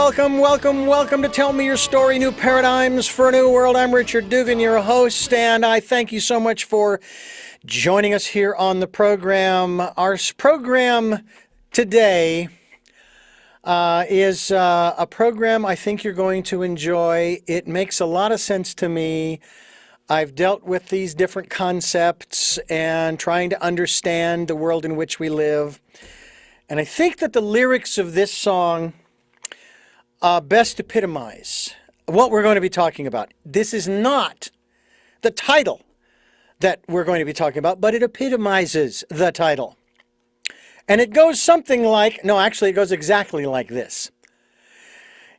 welcome to Tell Me Your Story, New Paradigms for a New World. I'm Richard Dugan, your host, and I thank you so much for joining us here on the program. Our program today is a program I think you're going to enjoy. It makes a lot of sense to me. I've dealt with these different concepts and trying to understand the world in which we live. And I think that the lyrics of this song best epitomize what we're going to be talking about. This is not the title that we're going to be talking about, but it epitomizes the title. And it goes something like, no, actually it goes exactly like this.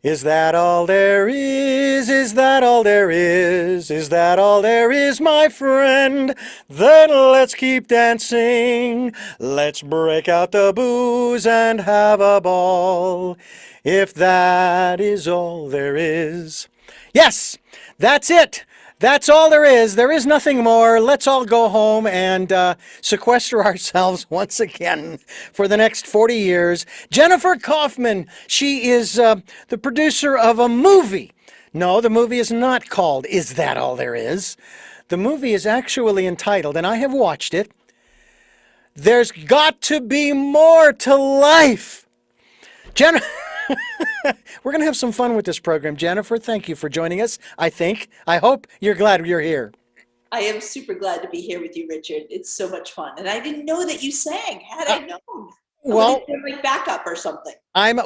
Is that all there is? Is that all there is? Is that all there is, my friend? Then let's keep dancing. Let's break out the booze and have a ball. If that is all there is. Yes, that's it. That's all there is. There is nothing more. Let's all go home and sequester ourselves once again for the next 40 years. Jennifer Kaufman, she is the producer of a movie. No, the movie is not called Is That All There Is? The movie is actually entitled, and I have watched it, There's Got to Be More to Life. Jennifer... We're going to have some fun with this program. Jennifer, thank you for joining us, I hope you're glad you're here. I am super glad to be here with you, Richard. It's so much fun. And I didn't know that you sang. Had I known, well, I would have like backup or something. I'm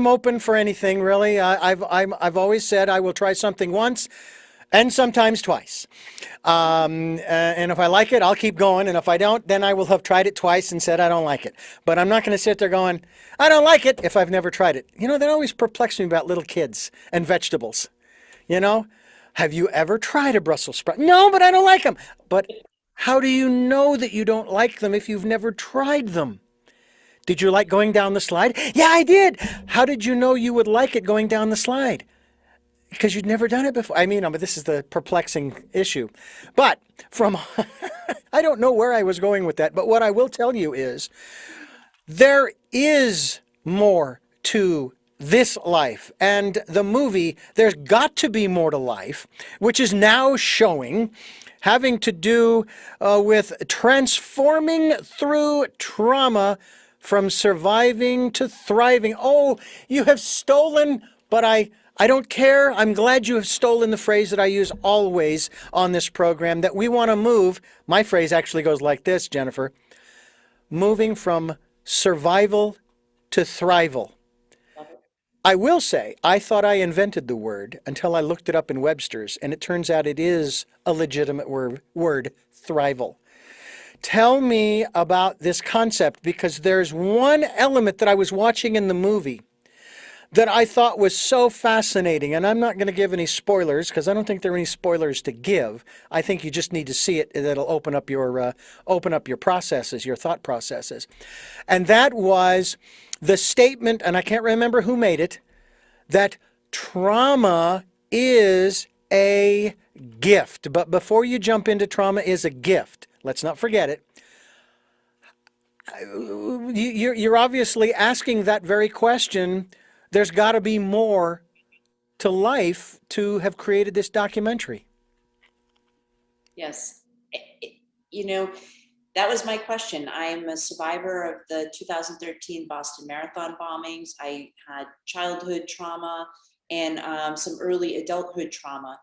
open for anything, really. I've always said I will try something once and sometimes twice. And if I like it, I'll keep going. And if I don't, then I will have tried it twice and said I don't like it. But I'm not going to sit there going, I don't like it if I've never tried it. You know, that always perplexes me about little kids and vegetables. You know, have you ever tried a Brussels sprout? No, but I don't like them. But how do you know that you don't like them if you've never tried them? Did you like going down the slide? Yeah, I did. How did you know you would like it going down the slide? Because you'd never done it before. I mean, this is the perplexing issue. But I don't know where I was going with that, but what I will tell you is there is more to this life. And the movie, There's Got to Be More to Life, which is now showing, having to do with transforming through trauma from surviving to thriving. Oh, you have stolen, but I don't care. I'm glad you have stolen the phrase that I use always on this program, that we want to move. My phrase actually goes like this, Jennifer. Moving from survival to thrival. I will say, I thought I invented the word until I looked it up in Webster's, and it turns out it is a legitimate word, thrival. Tell me about this concept, because there's one element that I was watching in the movie that I thought was so fascinating, and I'm not going to give any spoilers because I don't think there are any spoilers to give. I think you just need to see it. That'll open up your processes, your thought processes. And that was the statement, and I can't remember who made it, that trauma is a gift. But before you jump into trauma is a gift, let's not forget it. You're obviously asking that very question. There's got to be more to life to have created this documentary. Yes. You know, that was my question. I am a survivor of the 2013 Boston Marathon bombings. I had childhood trauma and some early adulthood trauma.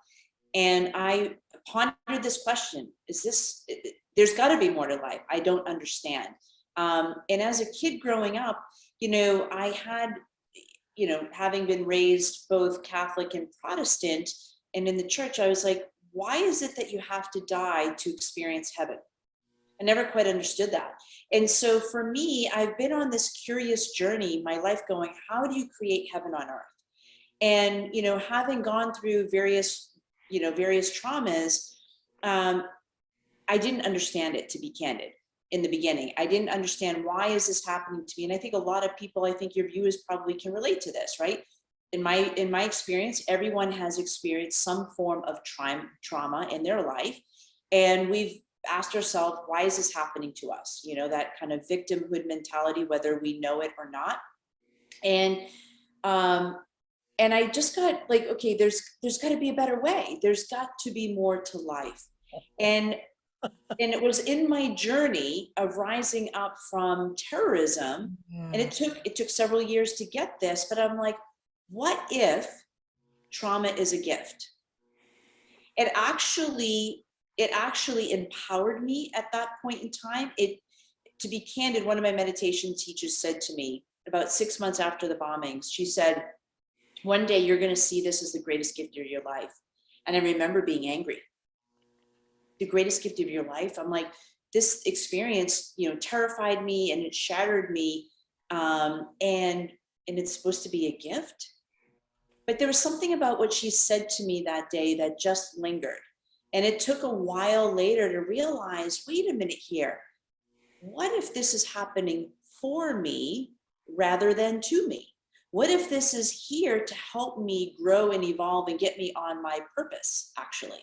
And I pondered this question, there's got to be more to life. I don't understand. And as a kid growing up, I had, having been raised both Catholic and Protestant and in the church, I was like, why is it that you have to die to experience heaven? I never quite understood that. And so for me, I've been on this curious journey, my life going, how do you create heaven on earth? And, having gone through various traumas, I didn't understand it, to be candid. In the beginning, I didn't understand, why is this happening to me? And I think a lot of people, I think your viewers probably can relate to this, right? In my experience, everyone has experienced some form of trauma in their life. And we've asked ourselves, why is this happening to us? That kind of victimhood mentality, whether we know it or not. And Um, and I just got like, okay, there's got to be a better way. There's got to be more to life. And and it was in my journey of rising up from terrorism, and it took several years to get this, but I'm like, what if trauma is a gift? It actually empowered me at that point in time. It To be candid, one of my meditation teachers said to me about 6 months after the bombings, she said, one day you're going to see this as the greatest gift of your life. And I remember being angry. The greatest gift of your life. I'm like, this experience, terrified me and it shattered me. And it's supposed to be a gift. But there was something about what she said to me that day that just lingered. And it took a while later to realize, wait a minute here. What if this is happening for me rather than to me? What if this is here to help me grow and evolve and get me on my purpose, actually?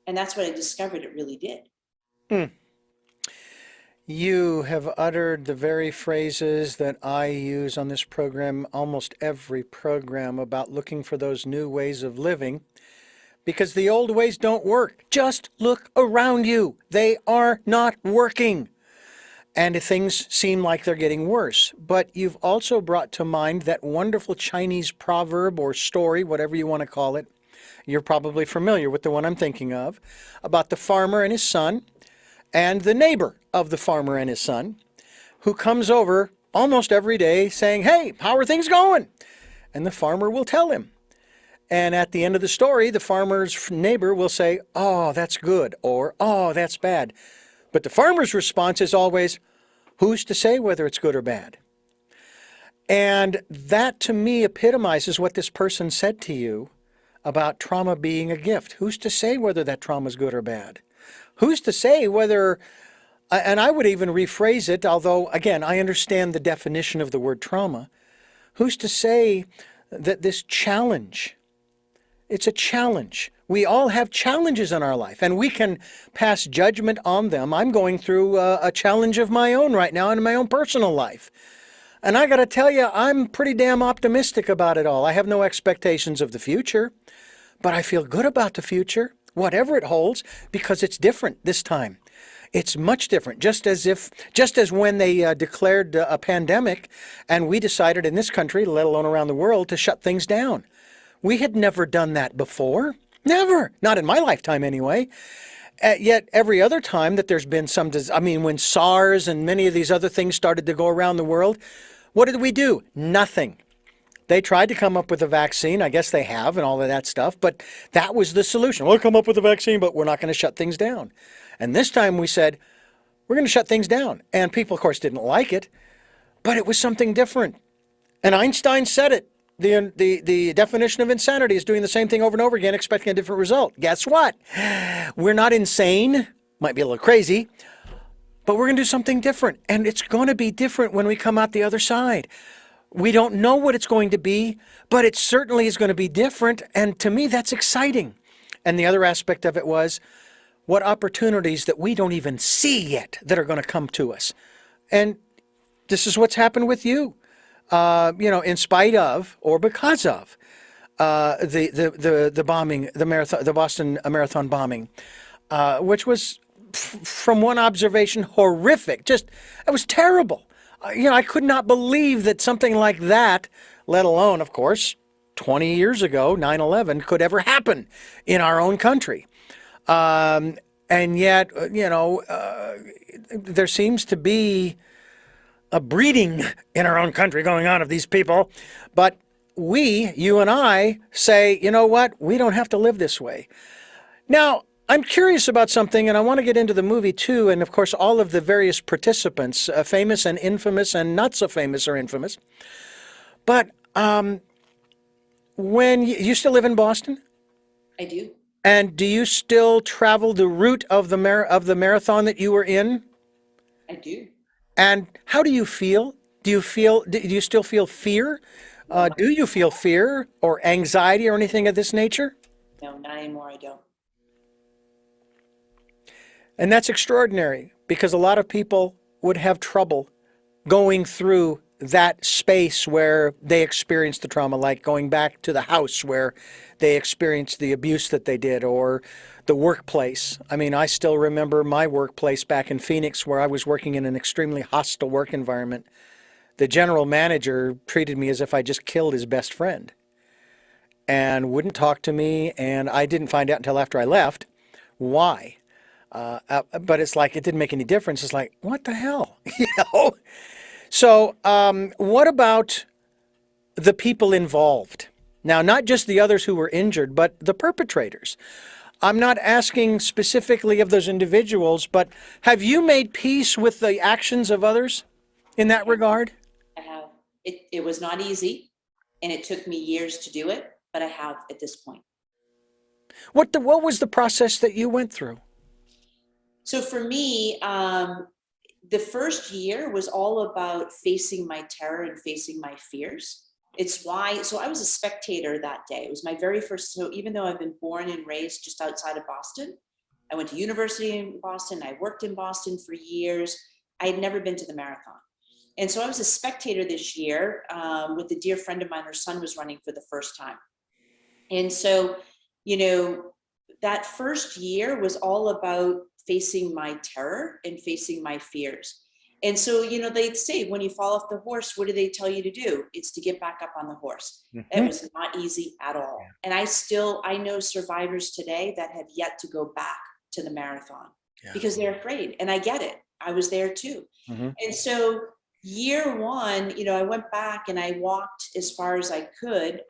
And that's what I discovered it really did. Hmm. You have uttered the very phrases that I use on this program, almost every program, about looking for those new ways of living, because the old ways don't work. Just look around you. They are not working. And things seem like they're getting worse. But you've also brought to mind that wonderful Chinese proverb or story, whatever you want to call it. You're probably familiar with the one I'm thinking of, about the farmer and his son, and the neighbor of the farmer and his son, who comes over almost every day saying, "Hey, how are things going?" And the farmer will tell him. And at the end of the story, the farmer's neighbor will say, "Oh, that's good," or "Oh, that's bad." But the farmer's response is always, "Who's to say whether it's good or bad?" And that to me epitomizes what this person said to you about trauma being a gift. Who's to say whether that trauma is good or bad? Who's to say whether, and I would even rephrase it, although again, I understand the definition of the word trauma. Who's to say that this challenge, it's a challenge. We all have challenges in our life and we can pass judgment on them. I'm going through a challenge of my own right now in my own personal life. And I got to tell you, I'm pretty damn optimistic about it all. I have no expectations of the future, but I feel good about the future, whatever it holds, because it's different this time. It's much different, just as when they declared a pandemic and we decided in this country, let alone around the world, to shut things down. We had never done that before. Never. Not in my lifetime anyway. Yet every other time that there's been when SARS and many of these other things started to go around the world, what did we do? Nothing. They tried to come up with a vaccine. I guess they have and all of that stuff, but that was the solution. We'll come up with a vaccine, but we're not going to shut things down. And this time we said, we're going to shut things down. And people, of course, didn't like it, but it was something different. And Einstein said it. The definition of insanity is doing the same thing over and over again, expecting a different result. Guess what? We're not insane. Might be a little crazy, but we're going to do something different. And it's going to be different when we come out the other side. We don't know what it's going to be, but it certainly is going to be different. And to me, that's exciting. And the other aspect of it was what opportunities that we don't even see yet that are going to come to us. And this is what's happened with you. In spite of or because of the bombing, the Boston Marathon bombing, which was, from one observation, horrific. It was terrible. I could not believe that something like that, let alone, of course, 20 years ago, 9/11, could ever happen in our own country. And yet, there seems to be a breeding in our own country going on of these people. But you and I, say, you know what? We don't have to live this way. Now, I'm curious about something, and I want to get into the movie too, and of course all of the various participants, famous and infamous and not so famous or infamous. But when you still live in Boston? I do. And do you still travel the route of the marathon that you were in? I do. And how do you feel? Do you still feel fear? Do you feel fear or anxiety or anything of this nature? No, not anymore. I don't. And that's extraordinary because a lot of people would have trouble going through that space where they experienced the trauma, like going back to the house where they experienced the abuse that they did, or the workplace. I mean, I still remember my workplace back in Phoenix where I was working in an extremely hostile work environment. The general manager treated me as if I just killed his best friend and wouldn't talk to me. And I didn't find out until after I left why. But it's like it didn't make any difference. It's like, what the hell? You know? So, what about the people involved? Now, not just the others who were injured, but the perpetrators. I'm not asking specifically of those individuals, but have you made peace with the actions of others in that regard? I have. It was not easy, and it took me years to do it, but I have at this point. What was the process that you went through? So for me, the first year was all about facing my terror and facing my fears. It's why, so I was a spectator that day. It was my very first, so even though I've been born and raised just outside of Boston, I went to university in Boston, I worked in Boston for years. I had never been to the marathon. And so I was a spectator this year with a dear friend of mine. Her son was running for the first time. And so, you know, that first year was all about facing my terror and facing my fears. And so, you know, they'd say, when you fall off the horse, what do they tell you to do? It's to get back up on the horse. It was not easy at all. And I know survivors today that have yet to go back to the marathon because they're afraid. And I get it. I was there too. And so year one, you know, I went back and I walked as far as I could.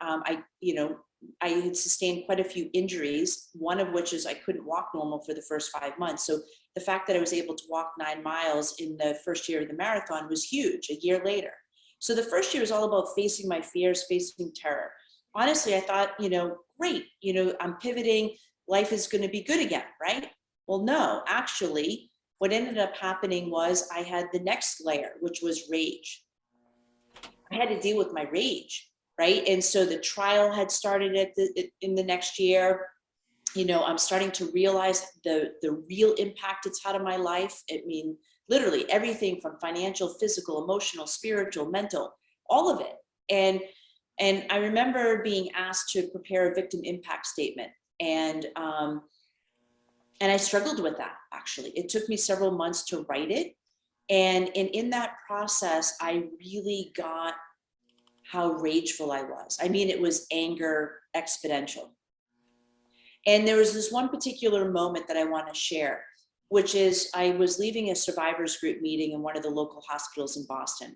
I had sustained quite a few injuries, one of which is I couldn't walk normal for the first 5 months. So the fact that I was able to walk 9 miles in the first year of the marathon was huge a year later. So the first year was all about facing my fears, facing terror. Honestly, I thought, you know, great, you know, I'm pivoting, life is going to be good again, right? Well, no, actually, what ended up happening was I had the next layer, which was rage. I had to deal with my rage. Right. And so the trial had started in the next year. You know, I'm starting to realize the real impact it's had on my life. I mean, literally everything from financial, physical, emotional, spiritual, mental, all of it. And I remember being asked to prepare a victim impact statement. And I struggled with that, actually. It took me several months to write it. And in that process, I really got how rageful I was. I mean, it was anger exponential. And there was this one particular moment that I want to share, which is I was leaving a survivors group meeting in one of the local hospitals in Boston.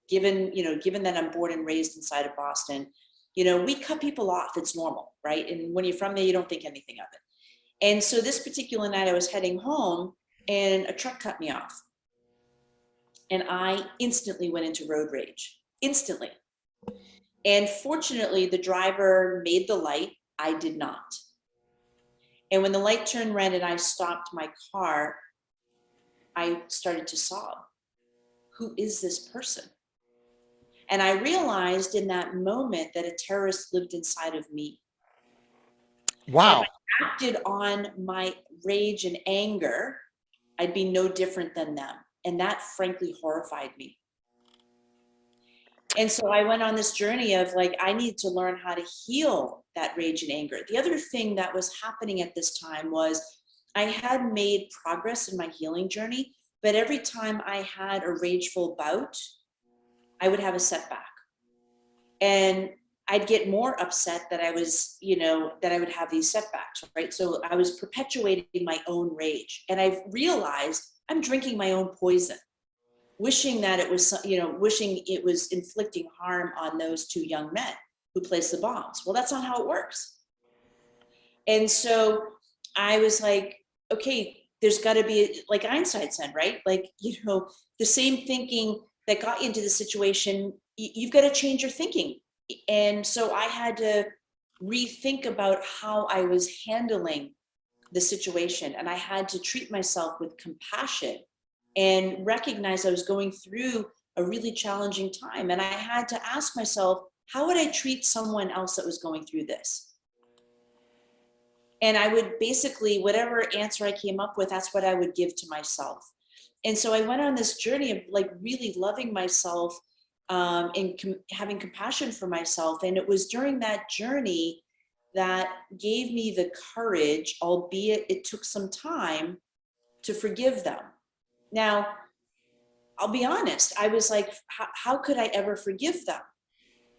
Given that I'm born and raised inside of Boston, you know, we cut people off. It's normal, right? And when you're from there, you don't think anything of it. And so this particular night I was heading home and a truck cut me off. And I instantly went into road rage, instantly. And fortunately, the driver made the light. I did not. And when the light turned red and I stopped my car, I started to sob. Who is this person? And I realized in that moment that a terrorist lived inside of me. Wow. And if I acted on my rage and anger, I'd be no different than them. And that frankly horrified me. And so I went on this journey of like, I need to learn how to heal that rage and anger. The other thing that was happening at this time was I had made progress in my healing journey, but every time I had a rageful bout, I would have a setback. And I'd get more upset that I was, you know, that I would have these setbacks, right? So I was perpetuating my own rage. And I've realized I'm drinking my own poison. Wishing that it was, you know, wishing it was inflicting harm on those two young men who placed the bombs. Well, that's not how it works. And so I was like, okay, there's got to be, like Einstein said, right? Like, you know, the same thinking that got you into the situation, you've got to change your thinking. And so I had to rethink about how I was handling the situation. And I had to treat myself with compassion and recognize I was going through a really challenging time. And I had to ask myself, how would I treat someone else that was going through this? And I would basically, whatever answer I came up with, that's what I would give to myself. And so I went on this journey of like really loving myself having compassion for myself. And it was during that journey that gave me the courage, albeit it took some time, to forgive them. Now, I'll be honest, I was like, how could I ever forgive them?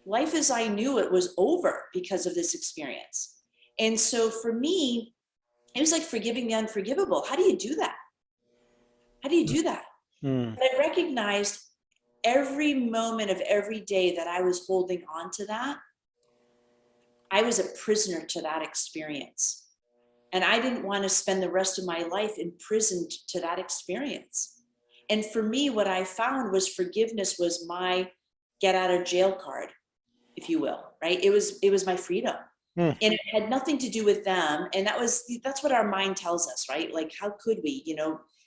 Life as I knew it was over because of this experience. And so for me, it was like forgiving the unforgivable. How do you do that? How do you do that? Mm. But I recognized every moment of every day that I was holding on to that, I was a prisoner to that experience. And I didn't want to spend the rest of my life imprisoned to that experience. And for me, what I found was forgiveness was my get out of jail card, if you will, right? It was my freedom. Mm. And it had nothing to do with them. And that's what our mind tells us, right? Like, how could we,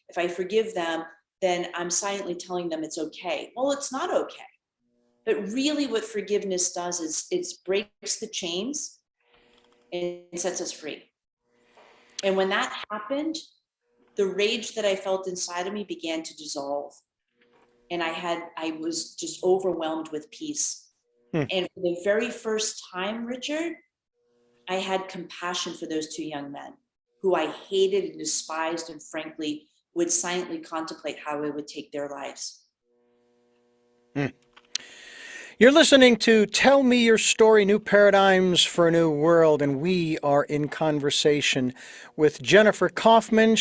if I forgive them, then I'm silently telling them it's okay. Well, it's not okay. But really what forgiveness does is it breaks the chains and sets us free. And when that happened, the rage that I felt inside of me began to dissolve. And I was just overwhelmed with peace. Mm. And for the very first time, Richard, I had compassion for those two young men who I hated and despised, and frankly would silently contemplate how I would take their lives. Mm. You're listening to Tell Me Your Story, New Paradigms for a New World, and we are in conversation with Jennifer Kaufman.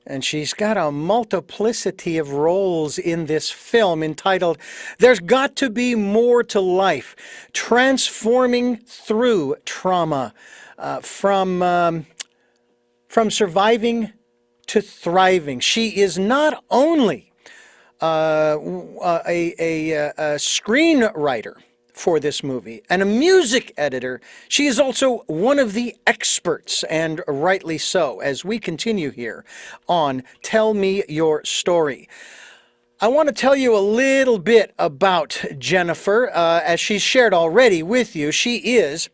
And she's got a multiplicity of roles in this film entitled There's Got to Be More to Life, Transforming Through Trauma, from surviving to thriving. She is not only a screenwriter for this movie and a music editor. She is also one of the experts, and rightly so, as we continue here on Tell Me Your Story. I want to tell you a little bit about Jennifer. As she's shared already with you, she is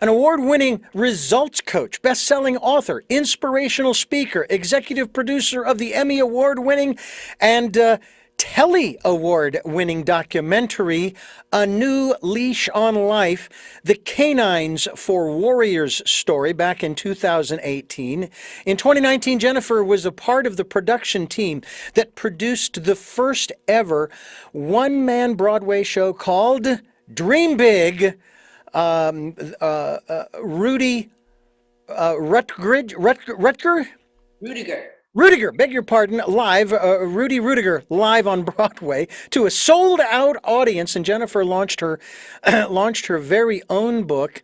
an award-winning results coach, best-selling author, inspirational speaker, executive producer of the Emmy Award-winning and Telly Award-winning documentary, A New Leash on Life, The Canines for Warriors story, back in 2018. In 2019, Jennifer was a part of the production team that produced the first ever one-man Broadway show called Dream Big. Rudy Rudiger, beg your pardon, live, Rudy Rudiger, live on Broadway to a sold-out audience, and Jennifer launched her launched her very own book,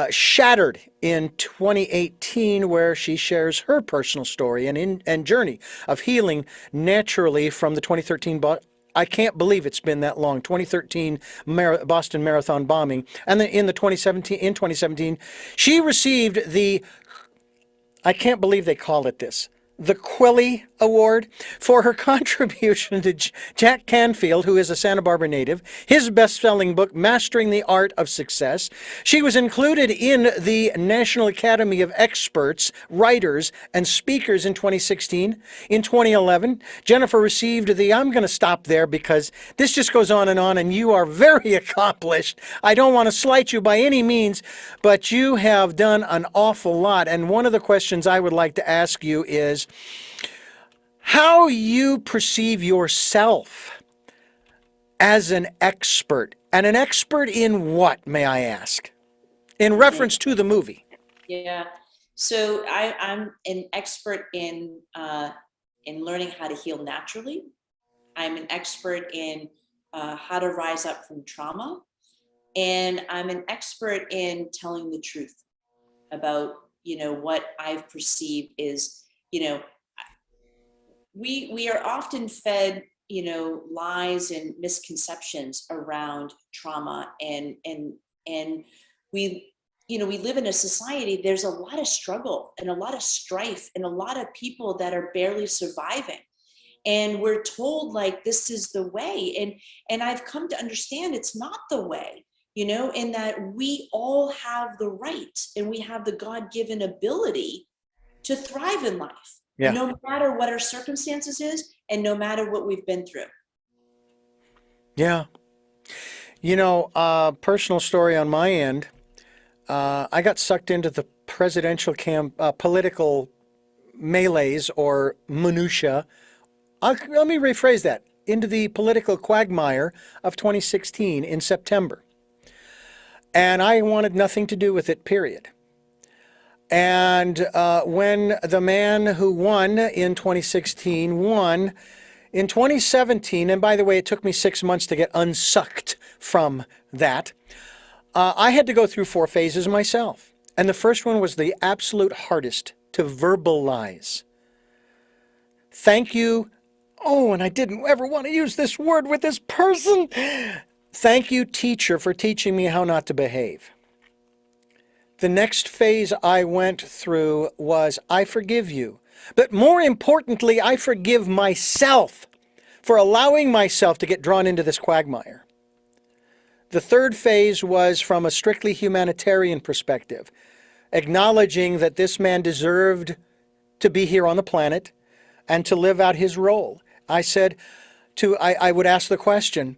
Shattered, in 2018, where she shares her personal story and journey of healing naturally from the 2013 I can't believe it's been that long. 2013 Boston Marathon bombing, and then in 2017, she received the, I can't believe they call it this, the Quilly Award for her contribution to Jack Canfield, who is a Santa Barbara native, his best-selling book, Mastering the Art of Success. She was included in the National Academy of Experts, Writers, and Speakers in 2016. In 2011, Jennifer received the, I'm going to stop there because this just goes on, and you are very accomplished. I don't want to slight you by any means, but you have done an awful lot. And one of the questions I would like to ask you is, how you perceive yourself as an expert. And an expert in what, may I ask? In reference to the movie. Yeah. So I'm an expert in learning how to heal naturally. I'm an expert in how to rise up from trauma. And I'm an expert in telling the truth about, what I've perceived is, we are often fed, lies and misconceptions around trauma, and we, we live in a society, there's a lot of struggle and a lot of strife and a lot of people that are barely surviving. And we're told like this is the way. And I've come to understand it's not the way, in that we all have the right and we have the God-given ability to thrive in life. Yeah. No matter what our circumstances is, and no matter what we've been through. Yeah. Personal story on my end. I got sucked into the political melees or minutia. Let me rephrase that. Into the political quagmire of 2016 in September. And I wanted nothing to do with it, period. And when the man who won in 2016 won in 2017, and by the way, it took me 6 months to get unsucked from that, I had to go through 4 phases myself. And the first one was the absolute hardest to verbalize. Thank you. Oh, and I didn't ever want to use this word with this person. Thank you, teacher, for teaching me how not to behave. The next phase I went through was I forgive you. But more importantly, I forgive myself for allowing myself to get drawn into this quagmire. The third phase was from a strictly humanitarian perspective, acknowledging that this man deserved to be here on the planet and to live out his role. I would ask the question,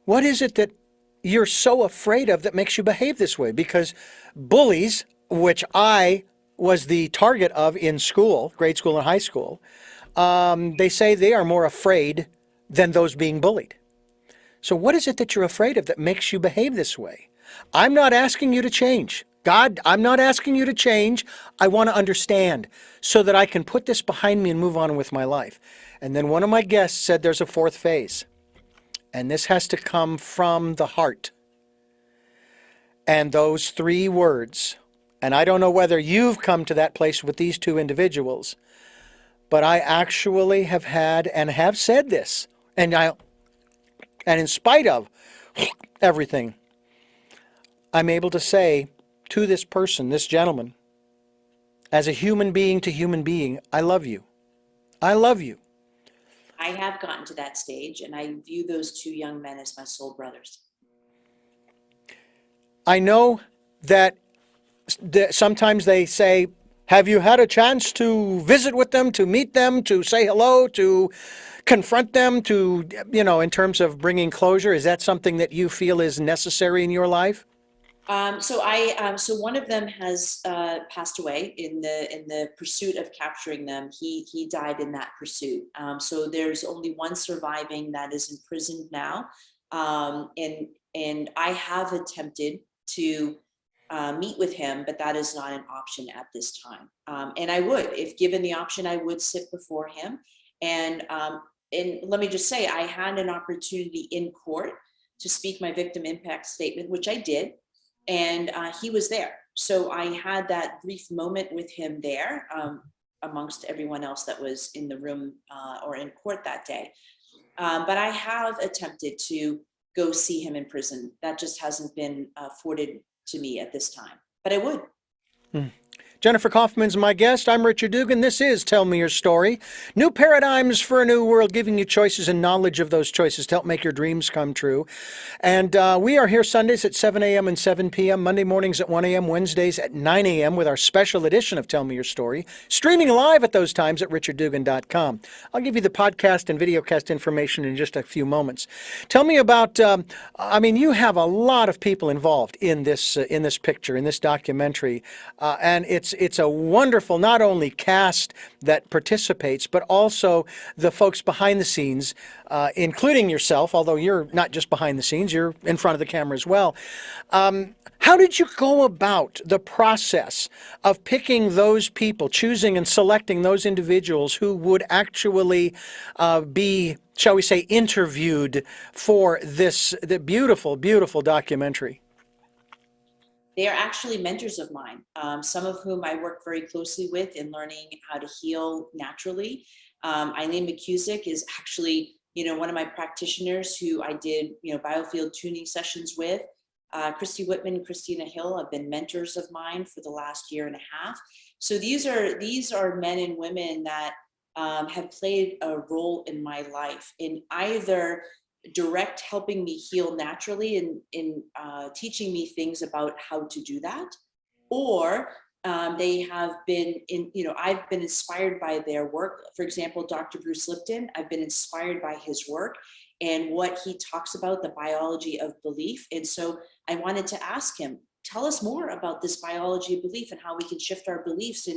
what is it that you're so afraid of that makes you behave this way? Because bullies, which I was the target of in school, grade school and high school, they say they are more afraid than those being bullied. So what is it that you're afraid of that makes you behave this way? I'm not asking you to change. God, I'm not asking you to change. I want to understand so that I can put this behind me and move on with my life. And then one of my guests said there's a 4th phase. And this has to come from the heart. And those 3 words, and I don't know whether you've come to that place with these 2 individuals, but I actually have had and have said this. And in spite of everything, I'm able to say to this person, this gentleman, as a human being to human being, I love you. I love you. I have gotten to that stage, and I view those 2 young men as my soul brothers. I know that sometimes they say, have you had a chance to visit with them, to meet them, to say hello, to confront them, to, in terms of bringing closure? Is that something that you feel is necessary in your life? So one of them has passed away in the pursuit of capturing them. He died in that pursuit. So there's only one surviving that is imprisoned now, and I have attempted to meet with him, but that is not an option at this time. And I would, if given the option, I would sit before him. And let me just say, I had an opportunity in court to speak my victim impact statement, which I did. And he was there. So I had that brief moment with him there, amongst everyone else that was in the room or in court that day. But I have attempted to go see him in prison. That just hasn't been afforded to me at this time, but I would. Jennifer Kaufman's my guest. I'm Richard Dugan. This is Tell Me Your Story. New paradigms for a new world, giving you choices and knowledge of those choices to help make your dreams come true. And we are here Sundays at 7 a.m. and 7 p.m., Monday mornings at 1 a.m., Wednesdays at 9 a.m. with our special edition of Tell Me Your Story, streaming live at those times at richarddugan.com. I'll give you the podcast and videocast information in just a few moments. Tell me about, you have a lot of people involved in this picture, in this documentary, and it's a wonderful, not only cast that participates, but also the folks behind the scenes, including yourself, although you're not just behind the scenes, you're in front of the camera as well. How did you go about the process of picking those people, choosing and selecting those individuals who would actually be, shall we say, interviewed for the beautiful, beautiful documentary? They are actually mentors of mine, some of whom I work very closely with in learning how to heal naturally. Eileen McCusick is actually, one of my practitioners who I did, biofield tuning sessions with. Christy Whitman and Christina Hill have been mentors of mine for the last year and a half. So these are men and women that have played a role in my life in either direct helping me heal naturally and in teaching me things about how to do that, or they have been I've been inspired by their work. For example, Dr. Bruce Lipton, I've been inspired by his work, and what he talks about, the biology of belief. And so I wanted to ask him, tell us more about this biology of belief and how we can shift our beliefs.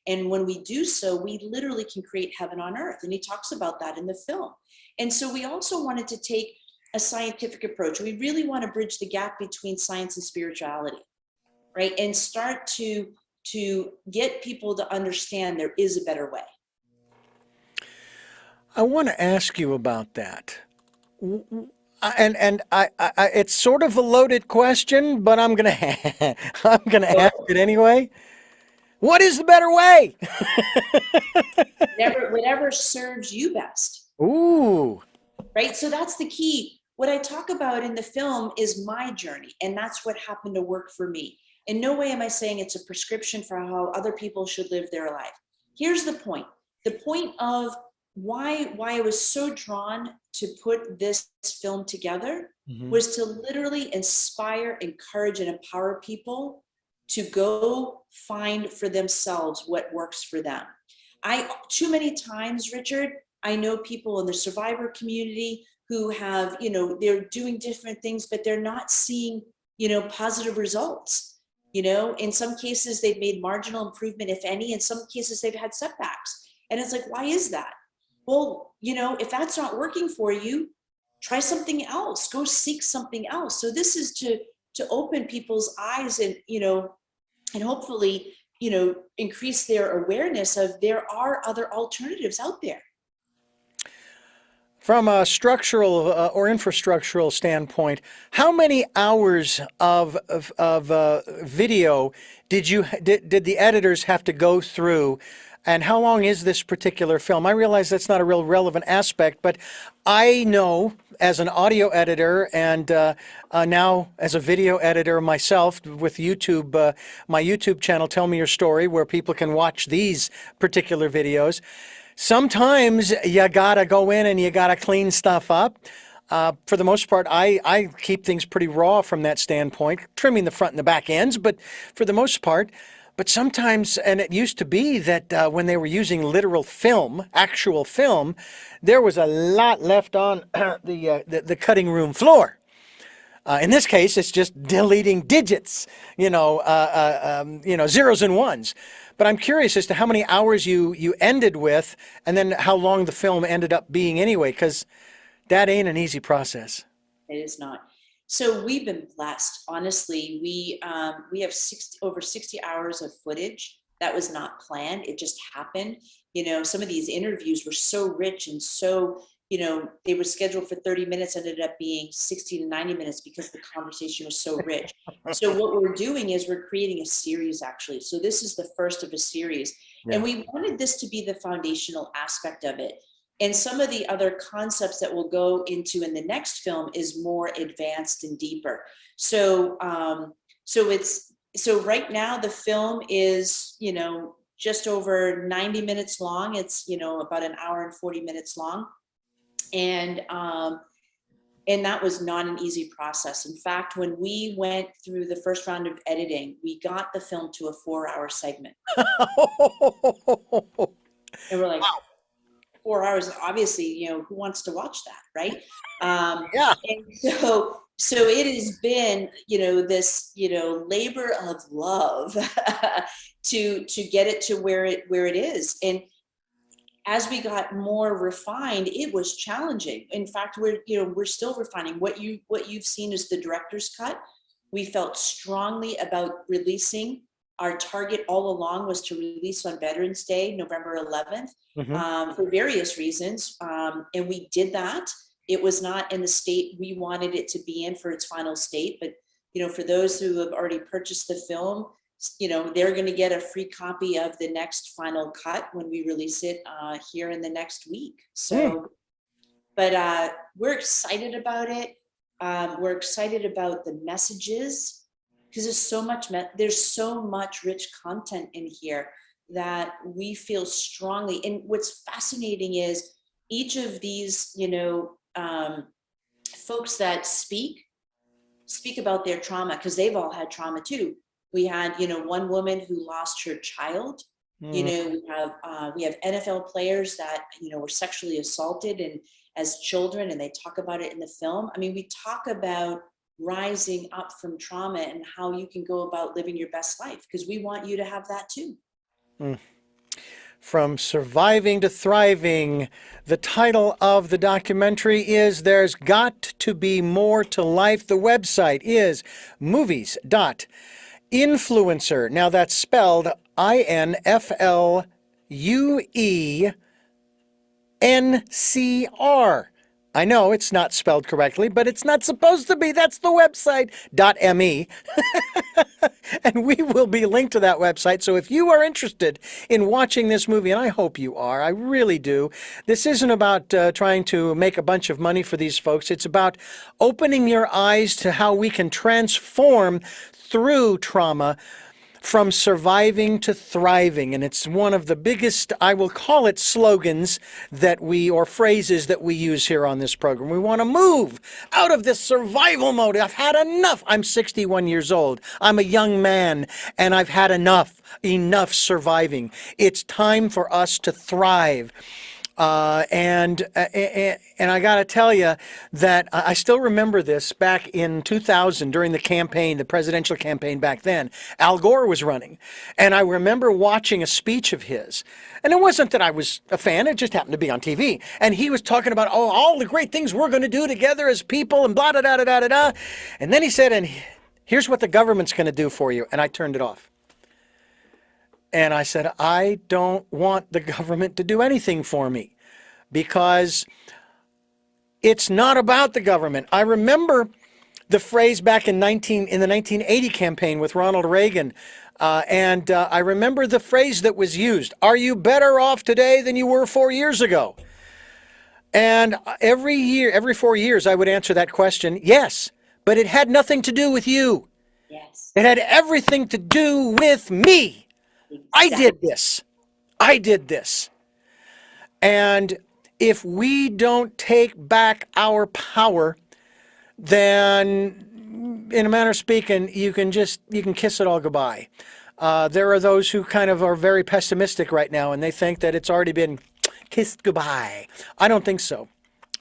And when we do so, we literally can create heaven on earth. And he talks about that in the film. And so we also wanted to take a scientific approach. We really want to bridge the gap between science and spirituality, right? And start to get people to understand there is a better way. I want to ask you about that. And it's sort of a loaded question, but I'm gonna I'm gonna ask it anyway. What is the better way? Whatever serves you best. Ooh. Right? So that's the key. What I talk about in the film is my journey, and that's what happened to work for me. In no way am I saying it's a prescription for how other people should live their life. Here's the point. The point of why I was so drawn to put this film together was to literally inspire, encourage, and empower people to go find for themselves what works for them. Too many times, Richard, I know people in the survivor community who have, they're doing different things, but they're not seeing, positive results. In some cases, they've made marginal improvement, if any. In some cases, they've had setbacks. And it's like, why is that? Well, if that's not working for you, try something else. Go seek something else. So this is to open people's eyes and, and hopefully, increase their awareness of there are other alternatives out there. From a structural or infrastructural standpoint, how many hours of video did the editors have to go through, and how long is this particular film? I realize that's not a real relevant aspect, but I know as an audio editor and now as a video editor myself with YouTube, my YouTube channel, Tell Me Your Story, where people can watch these particular videos. Sometimes you gotta go in and you gotta clean stuff up. For the most part, I keep things pretty raw from that standpoint, trimming the front and the back ends, but for the most part. But sometimes, and it used to be that when they were using literal film, actual film, there was a lot left on the cutting room floor. In this case, it's just deleting digits, zeros and ones. But I'm curious as to how many hours you ended with, and then how long the film ended up being anyway, because that ain't an easy process. It is not. So we've been blessed. Honestly, we have over 60 hours of footage. That was not planned. It just happened. Some of these interviews were so rich and so, they were scheduled for 30 minutes, ended up being 60 to 90 minutes because the conversation was so rich. So what we're doing is we're creating a series, actually. So this is the first of a series. Yeah. And we wanted this to be the foundational aspect of it. And some of the other concepts that we'll go into in the next film is more advanced and deeper. So, so right now the film is, just over 90 minutes long. It's, about an hour and 40 minutes long. And that was not an easy process. In fact, when we went through the first round of editing, we got the film to a 4-hour segment. And we're like, wow. 4 hours, obviously, who wants to watch that, right? Yeah. And so it has been, this, labor of love to get it to where it is. And as we got more refined, it was challenging. In fact, we're still refining. What you've seen is the director's cut. We felt strongly about releasing. Our target all along was to release on Veterans Day, November 11th, for various reasons. And we did that. It was not in the state we wanted it to be in for its final state. But, for those who have already purchased the film, they're going to get a free copy of the next final cut when we release it here in the next week. So, but we're excited about it. We're excited about the messages, because there's so much rich content in here that we feel strongly. And what's fascinating is each of these, folks that speak about their trauma, because they've all had trauma too. We had, one woman who lost her child. We have NFL players that, were sexually assaulted, as children, and they talk about it in the film. I mean, we talk about rising up from trauma and how you can go about living your best life, because we want you to have that too. Mm. From surviving to thriving. The title of the documentary is There's Got to Be More to Life. The website is movies.influencer. Now that's spelled INFLUENCR. I know it's not spelled correctly, but it's not supposed to be. That's the website, .me. And we will be linked to that website. So if you are interested in watching this movie, and I hope you are, I really do, this isn't about trying to make a bunch of money for these folks. It's about opening your eyes to how we can transform through trauma from surviving to thriving. And it's one of the biggest, I will call it, slogans that or phrases that we use here on this program. We want to move out of this survival mode. I've had enough. I'm 61 years old. I'm a young man, and I've had enough surviving. It's time for us to thrive. And I got to tell you that I still remember this back in 2000 during the campaign, the presidential campaign back then. Al Gore was running, and I remember watching a speech of his. And it wasn't that I was a fan; it just happened to be on TV. And he was talking about all the great things we're going to do together as people, and blah da da da da da da. And then he said, "And here's what the government's going to do for you." And I turned it off. And I said, I don't want the government to do anything for me, because it's not about the government. I remember the phrase back in the 1980 campaign with Ronald Reagan. And I remember the phrase that was used: are you better off today than you were 4 years ago? And every 4 years, I would answer that question, yes, but it had nothing to do with you. Yes. It had everything to do with me. I did this. And if we don't take back our power, then in a manner of speaking, you can kiss it all goodbye. There are those who kind of are very pessimistic right now, and they think that it's already been kissed goodbye. I don't think so.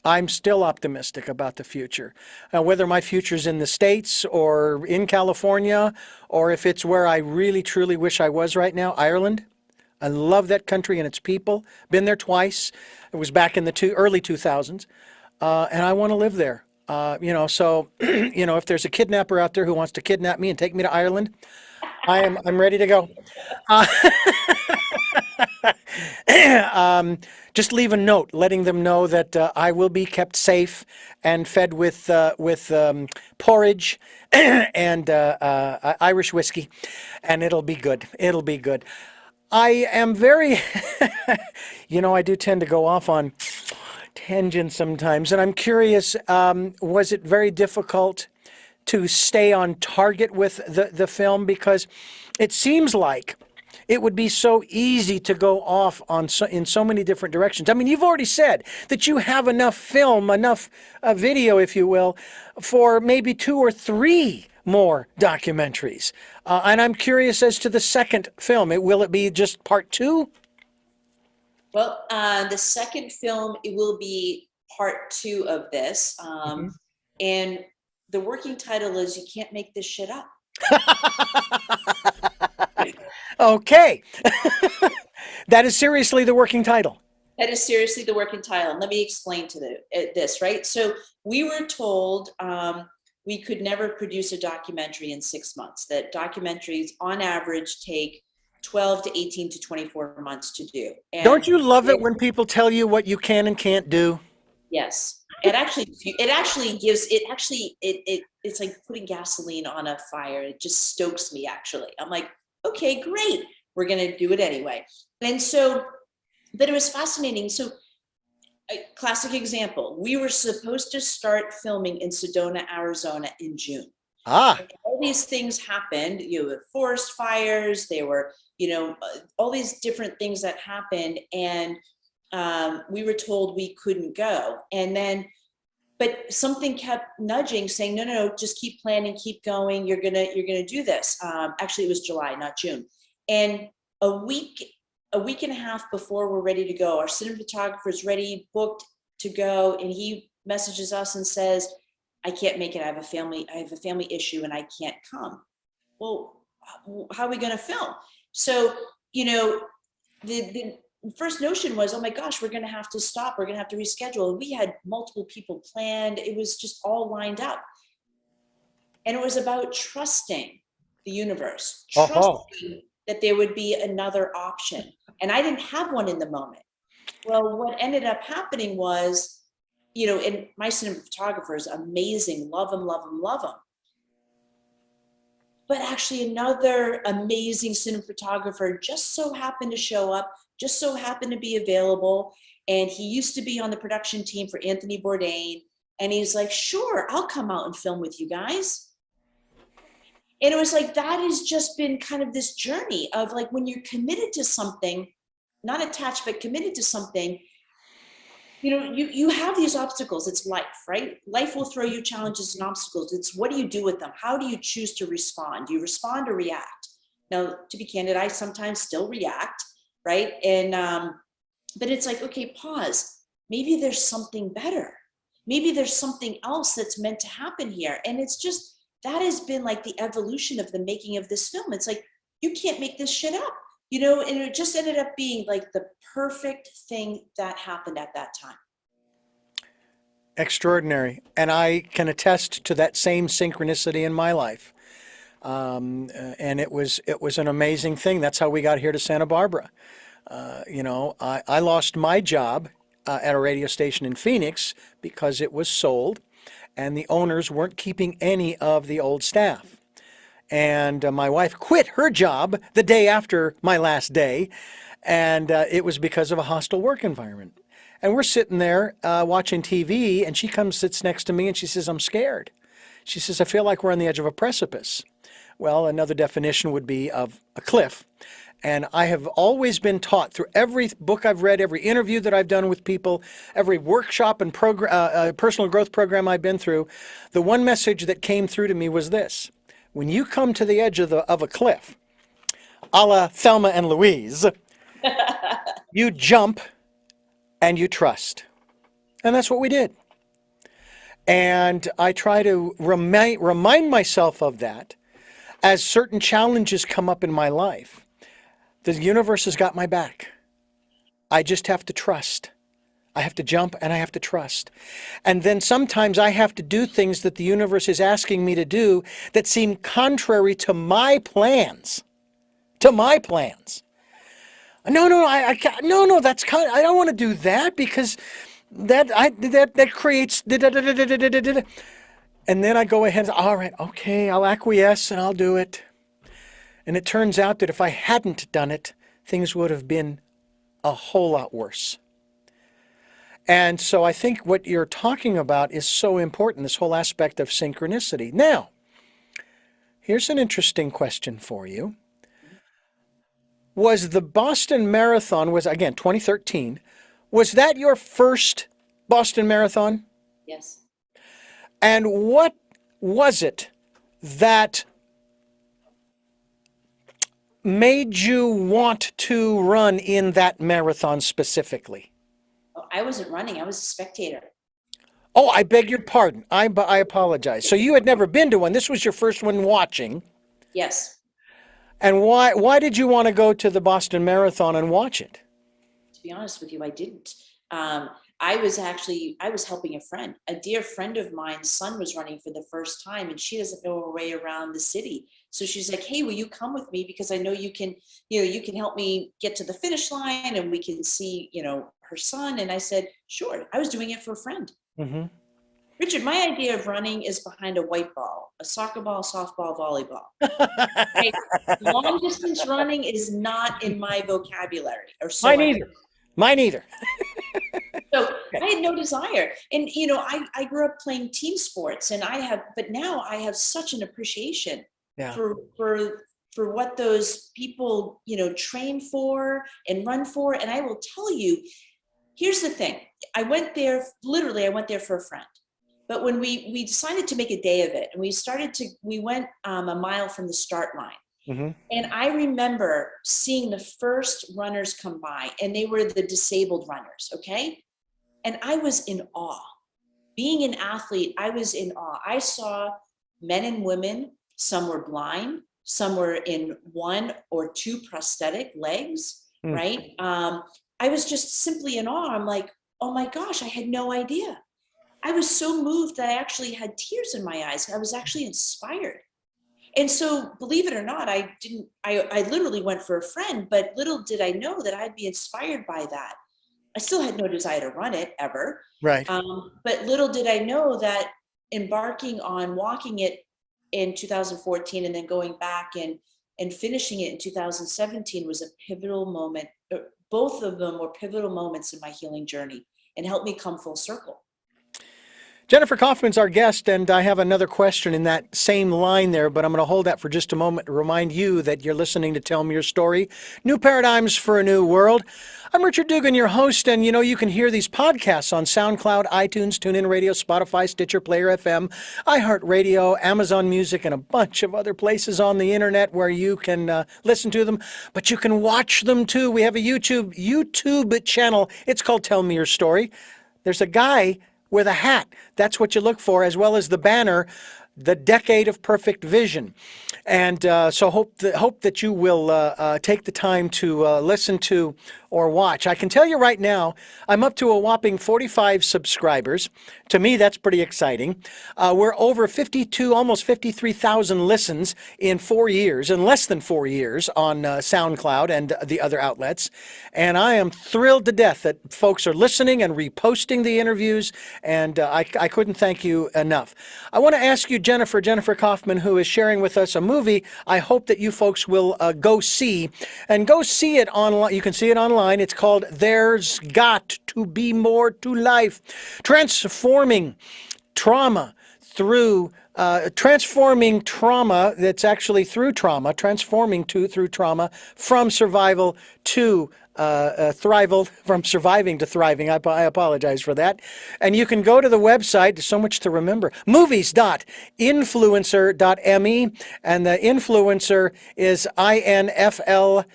I'm still optimistic about the future. Whether my future's in the States or in California, or if it's where I really truly wish I was right now, Ireland. I love that country and its people. Been there twice. It was back in the early 2000s. And I want to live there. So, if there's a kidnapper out there who wants to kidnap me and take me to Ireland, I'm ready to go. Just leave a note letting them know that I will be kept safe and fed with porridge and Irish whiskey, and it'll be good. It'll be good. I am very, I do tend to go off on tangents sometimes, and I'm curious, was it very difficult to stay on target with the film? Because it seems like it would be so easy to go off in so many different directions. I mean, you've already said that you have enough film, enough video, if you will, for maybe 2 or 3 more documentaries. And I'm curious as to the second film. Will it be just part 2? Well, the second film, it will be part 2 of this. And the working title is You Can't Make This Shit Up. Okay. That is seriously the working title. That is seriously the working title. Let me explain this, right? So we were told we could never produce a documentary in 6 months, that documentaries on average take 12 to 18 to 24 months to do. And don't you love it when people tell you what you can and can't do? Yes. It's like putting gasoline on a fire. It just stokes me, actually. I'm like, okay, great. We're going to do it anyway. And so, but it was fascinating. So a classic example, we were supposed to start filming in Sedona, Arizona in June. And all these things happened, forest fires, there were, all these different things that happened. And we were told we couldn't go. And then, but something kept nudging, saying, no, just keep planning, keep going. You're gonna do this. Actually, it was July, not June. And a week and a half before we're ready to go, our cinematographer's ready, booked, to go, and he messages us and says, I can't make it. I have a family issue and I can't come. Well, how are we going to film? So, the first notion was, oh my gosh, we're going to have to stop. We're going to have to reschedule. We had multiple people planned. It was just all lined up. And it was about trusting the universe, Oh, trusting that there would be another option. And I didn't have one in the moment. Well, what ended up happening was, and my cinematographer is amazing. Love him, love him, love him. But actually another amazing cinematographer just so happened to show up, just so happened to be available. And he used to be on the production team for Anthony Bourdain. And he's like, sure, I'll come out and film with you guys. And it was like, that has just been kind of this journey of like, when you're committed to something, not attached, but committed to something, you have these obstacles. It's life, right? Life will throw you challenges and obstacles. It's what do you do with them? How do you choose to respond? Do you respond or react? Now, to be candid, I sometimes still react, right? And, but it's like, okay, pause. Maybe there's something better. Maybe there's something else that's meant to happen here. And it's just, that has been like the evolution of the making of this film. It's like, you can't make this shit up. And it just ended up being like the perfect thing that happened at that time. extraordinary. And I can attest to that same synchronicity in my life. And it was an amazing thing. That's how we got here to Santa Barbara. I lost my job at a radio station in Phoenix because it was sold, and the owners weren't keeping any of the old staff. And my wife quit her job the day after my last day, and it was because of a hostile work environment. And we're sitting there watching TV, and she comes, sits next to me, and she says, I'm scared. She says, I feel like we're on the edge of a precipice. Well, another definition would be of a cliff. And I have always been taught through every book I've read, every interview that I've done with people, every workshop and personal growth program I've been through, the one message that came through to me was this. When you come to the edge of a cliff, a la Thelma and Louise, you jump and you trust. And that's what we did. And I try to remind myself of that as certain challenges come up in my life. The universe has got my back. I just have to trust. I have to jump and I have to trust. And then sometimes I have to do things that the universe is asking me to do that seem contrary to my plans. To my plans. I can't, no, that's kind of, I don't want to do that because that creates, and then I go ahead and say, all right, okay, I'll acquiesce and I'll do it. And it turns out that if I hadn't done it, things would have been a whole lot worse. And so I think what you're talking about is so important, this whole aspect of synchronicity. Now, here's an interesting question for you. Was the Boston Marathon, was again 2013, was that your first Boston Marathon? Yes. And what was it that made you want to run in that marathon specifically? Oh, I wasn't running. I was a spectator. Oh, I beg your pardon. I apologize. So you had never been to one. This was your first one watching. Yes. And why did you want to go to the Boston Marathon and watch it? To be honest with you, I didn't. I was helping a friend. A dear friend of mine's son was running for the first time, and she doesn't know her way around the city. So she's like, hey, will you come with me? Because I know you can help me get to the finish line and we can see, her son. And I said, sure. I was doing it for a friend. Mm-hmm. Richard, my idea of running is behind a white ball, a soccer ball, softball, volleyball. Right? Long distance running is not in my vocabulary, or so Mine I. either. Mine either. So I had no desire. And, I grew up playing team sports, and but now I have such an appreciation Yeah. for what those people, train for and run for. And I will tell you, here's the thing. I went there for a friend. But when we decided to make a day of it, and we went a mile from the start line. Mm-hmm. And I remember seeing the first runners come by, and they were the disabled runners, okay? And I was in awe. Being an athlete, I was in awe. I saw men and women, some were blind, some were in one or two prosthetic legs, Mm. right? I was just simply in awe. I'm like, oh my gosh, I had no idea. I was so moved that I actually had tears in my eyes. I was actually inspired. And so, believe it or not, I literally went for a friend, but little did I know that I'd be inspired by that. I still had no desire to run it ever. Right. But little did I know that embarking on walking it in 2014 and then going back and finishing it in 2017 was a pivotal moment. Both of them were pivotal moments in my healing journey and helped me come full circle. Jennifer Kaufman's our guest, and I have another question in that same line there, but I'm going to hold that for just a moment to remind you that you're listening to Tell Me Your Story, New Paradigms for a New World. I'm Richard Dugan, your host, and you can hear these podcasts on SoundCloud, iTunes, TuneIn Radio, Spotify, Stitcher, Player FM, iHeartRadio, Amazon Music, and a bunch of other places on the internet where you can listen to them, but you can watch them too. We have a YouTube channel. It's called Tell Me Your Story. There's a guy with a hat. That's what you look for, as well as the banner, the Decade of Perfect Vision. And so hope that you will take the time to listen to or watch. I can tell you right now, I'm up to a whopping 45 subscribers. To me, that's pretty exciting. We're over 52, almost 53,000 listens in 4 years, in less than 4 years on SoundCloud and the other outlets. And I am thrilled to death that folks are listening and reposting the interviews, and I couldn't thank you enough. I want to ask you, Jennifer Kaufman, who is sharing with us a movie I hope that you folks will go see. And go see it online. You can see it online. It's called There's Got to Be More to Life. Transforming trauma that's actually through trauma, through trauma from survival to thrival, from surviving to thriving. I apologize for that. And you can go to the website, there's so much to remember, movies.influencer.me, and the influencer is INFLUENCR.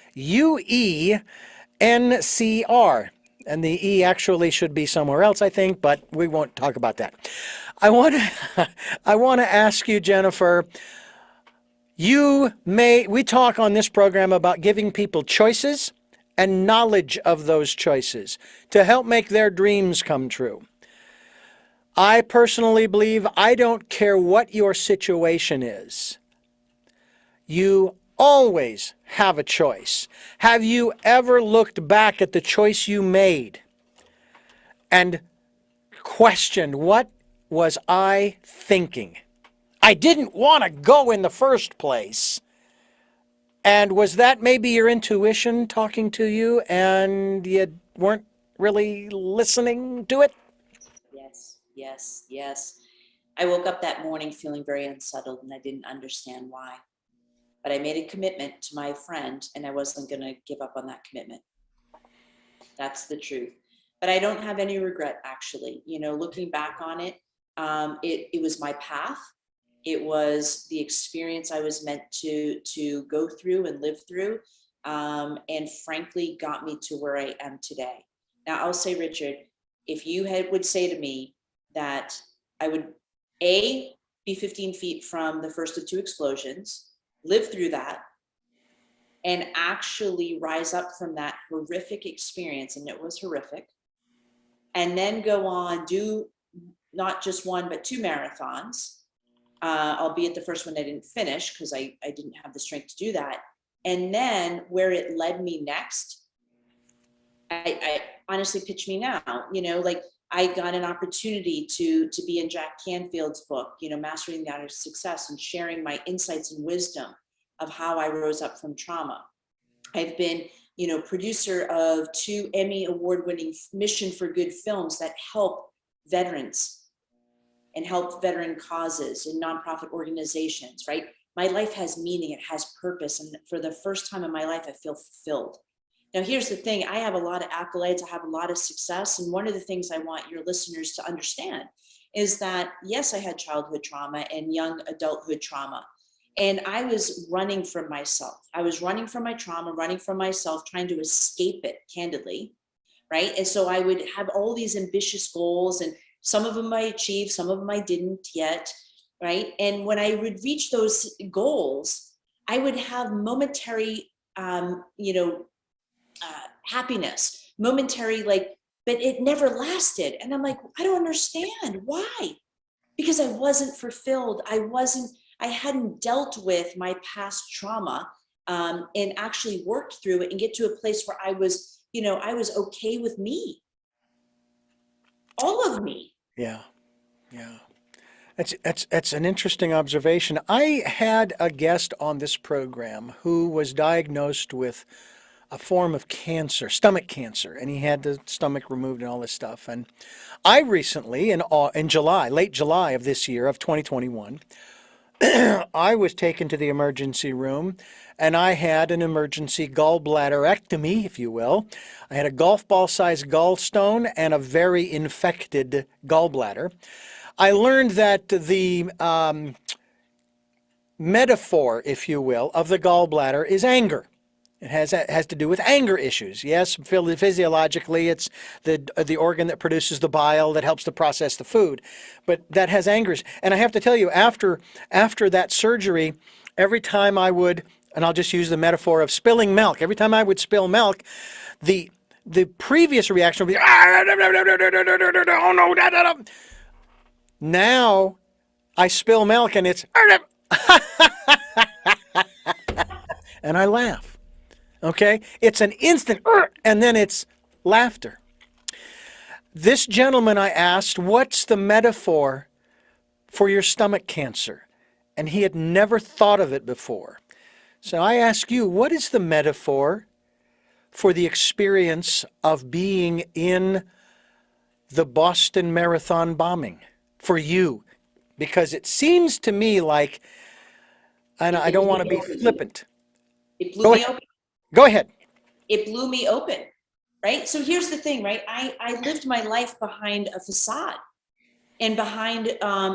And the E actually should be somewhere else, I think, but we won't talk about that. I want to ask you, Jennifer, we talk on this program about giving people choices and knowledge of those choices to help make their dreams come true. I personally believe I don't care what your situation is. You always have a choice. Have you ever looked back at the choice you made and questioned, what was I thinking? I didn't want to go in the first place. And was that maybe your intuition talking to you and you weren't really listening to it? Yes, yes, yes. I woke up that morning feeling very unsettled and I didn't understand why. But I made a commitment to my friend and I wasn't going to give up on that commitment. That's the truth. But I don't have any regret, actually. Looking back on it, it was my path. It was the experience I was meant to go through and live through, and frankly got me to where I am today. Now, I'll say, Richard, if you would say to me that I would, be 15 feet from the first of two explosions, live through that, and actually rise up from that horrific experience, and it was horrific, and then go on, do not just one, but two marathons, albeit the first one I didn't finish because I didn't have the strength to do that. And then where it led me next, I honestly, pitch me now, like I got an opportunity to be in Jack Canfield's book, Mastering the Art of Success, and sharing my insights and wisdom of how I rose up from trauma. I've been, producer of 2 Emmy award-winning Mission for Good films that help veterans and help veteran causes and nonprofit organizations, right? My life has meaning, it has purpose. And for the first time in my life, I feel fulfilled. Now, here's the thing. I have a lot of accolades. I have a lot of success. And one of the things I want your listeners to understand is that, yes, I had childhood trauma and young adulthood trauma. And I was running from myself. I was running from my trauma, running from myself, trying to escape it, candidly. right? And so I would have all these ambitious goals, and some of them I achieved, some of them I didn't yet, right? And when I would reach those goals, I would have momentary, happiness, momentary, like, but it never lasted. And I'm like, I don't understand why. Because I wasn't fulfilled. I hadn't dealt with my past trauma, and actually worked through it and get to a place where I was, I was okay with me, all of me. Yeah. Yeah. That's an interesting observation. I had a guest on this program who was diagnosed with a form of cancer, stomach cancer, and he had the stomach removed and all this stuff. And I recently, in July, late July of this year, of 2021, I was taken to the emergency room and I had an emergency gallbladderectomy, if you will. I had a golf ball sized gallstone and a very infected gallbladder. I learned that the metaphor, if you will, of the gallbladder is anger. It has to do with anger issues. Yes, physiologically, it's the organ that produces the bile that helps to process the food, but that has angers. And I have to tell you, after that surgery, every time I would, and I'll just use the metaphor of spilling milk. Every time I would spill milk, the previous reaction would be, oh no, now I spill milk and it's, and I laugh. Okay? It's an instant, and then it's laughter. This gentleman, I asked, what's the metaphor for your stomach cancer? And he had never thought of it before. So I ask you, what is the metaphor for the experience of being in the Boston Marathon bombing for you? Because it seems to me like, and I don't want to be flippant. It blew me open. Go ahead. It blew me open, right? So here's the thing, right? I lived my life behind a facade and behind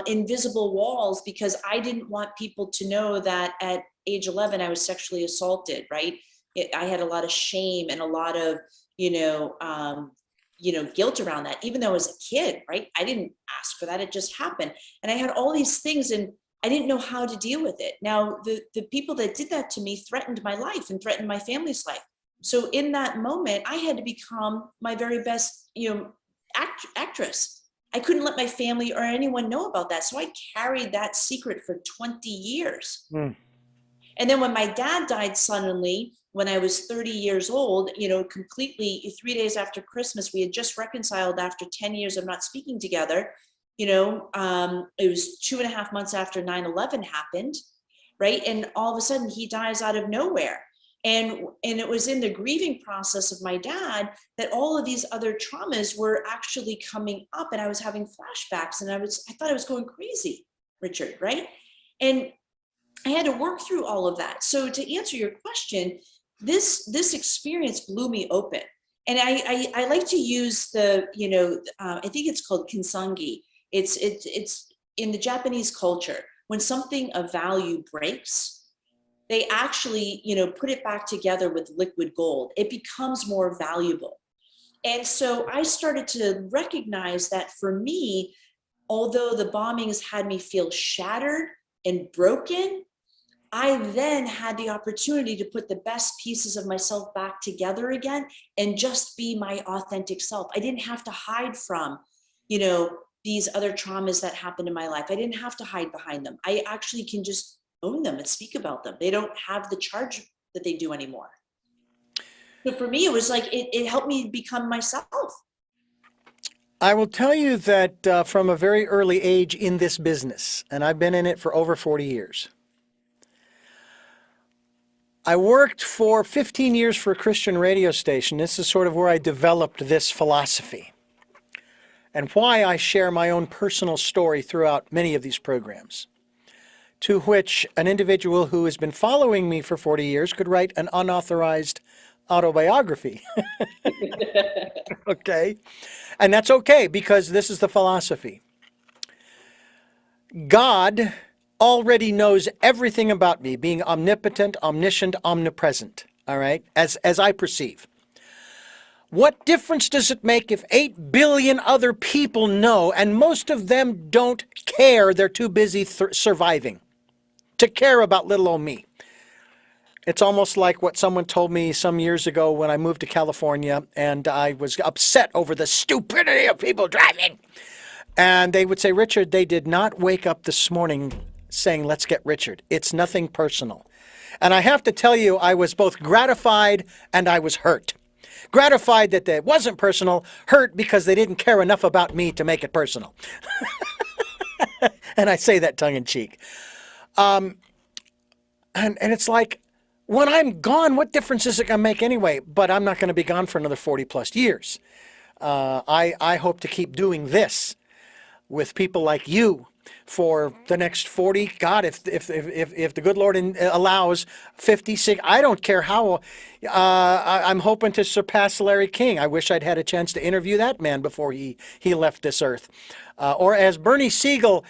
invisible walls because I didn't want people to know that at age 11 I was sexually assaulted, right? I had a lot of shame and a lot of, guilt around that, even though I was a kid, right? I didn't ask for that. It just happened. And I had all these things and I didn't know how to deal with it. Now, the people that did that to me threatened my life and threatened my family's life. So in that moment, I had to become my very best, actress. I couldn't let my family or anyone know about that. So I carried that secret for 20 years. Mm. And then when my dad died suddenly, when I was 30 years old, completely 3 days after Christmas, we had just reconciled after 10 years of not speaking together. It was 2.5 months after 9/11 happened, right? And all of a sudden he dies out of nowhere. And it was in the grieving process of my dad that all of these other traumas were actually coming up, and I was having flashbacks, and I thought I was going crazy, Richard, right? And I had to work through all of that. So to answer your question, this experience blew me open. And I like to use the, I think it's called kintsugi. It's in the Japanese culture, when something of value breaks, they actually, put it back together with liquid gold. It becomes more valuable. And so I started to recognize that for me, although the bombings had me feel shattered and broken, I then had the opportunity to put the best pieces of myself back together again and just be my authentic self. I didn't have to hide from, these other traumas that happened in my life. I didn't have to hide behind them. I actually can just own them and speak about them. They don't have the charge that they do anymore. So for me, it was like, it helped me become myself. I will tell you that from a very early age in this business, and I've been in it for over 40 years, I worked for 15 years for a Christian radio station. This is sort of where I developed this philosophy and why I share my own personal story throughout many of these programs, to which an individual who has been following me for 40 years could write an unauthorized autobiography. Okay? And that's okay, because this is the philosophy. God already knows everything about me, being omnipotent, omniscient, omnipresent, all right, as I perceive. What difference does it make if 8 billion other people know and most of them don't care? They're too busy surviving to care about little old me. It's almost like what someone told me some years ago when I moved to California and I was upset over the stupidity of people driving. And they would say, Richard, they did not wake up this morning saying, let's get Richard. It's nothing personal. And I have to tell you, I was both gratified and I was hurt. Gratified that it wasn't personal, hurt because they didn't care enough about me to make it personal. And I say that tongue in cheek. And it's like, when I'm gone, what difference is it going to make anyway? But I'm not going to be gone for another 40 plus years. I hope to keep doing this with people like you for the next 40. God, if the good Lord allows 56, I don't care how. I'm hoping to surpass Larry King. I wish I'd had a chance to interview that man before he left this earth. Or as Bernie Siegel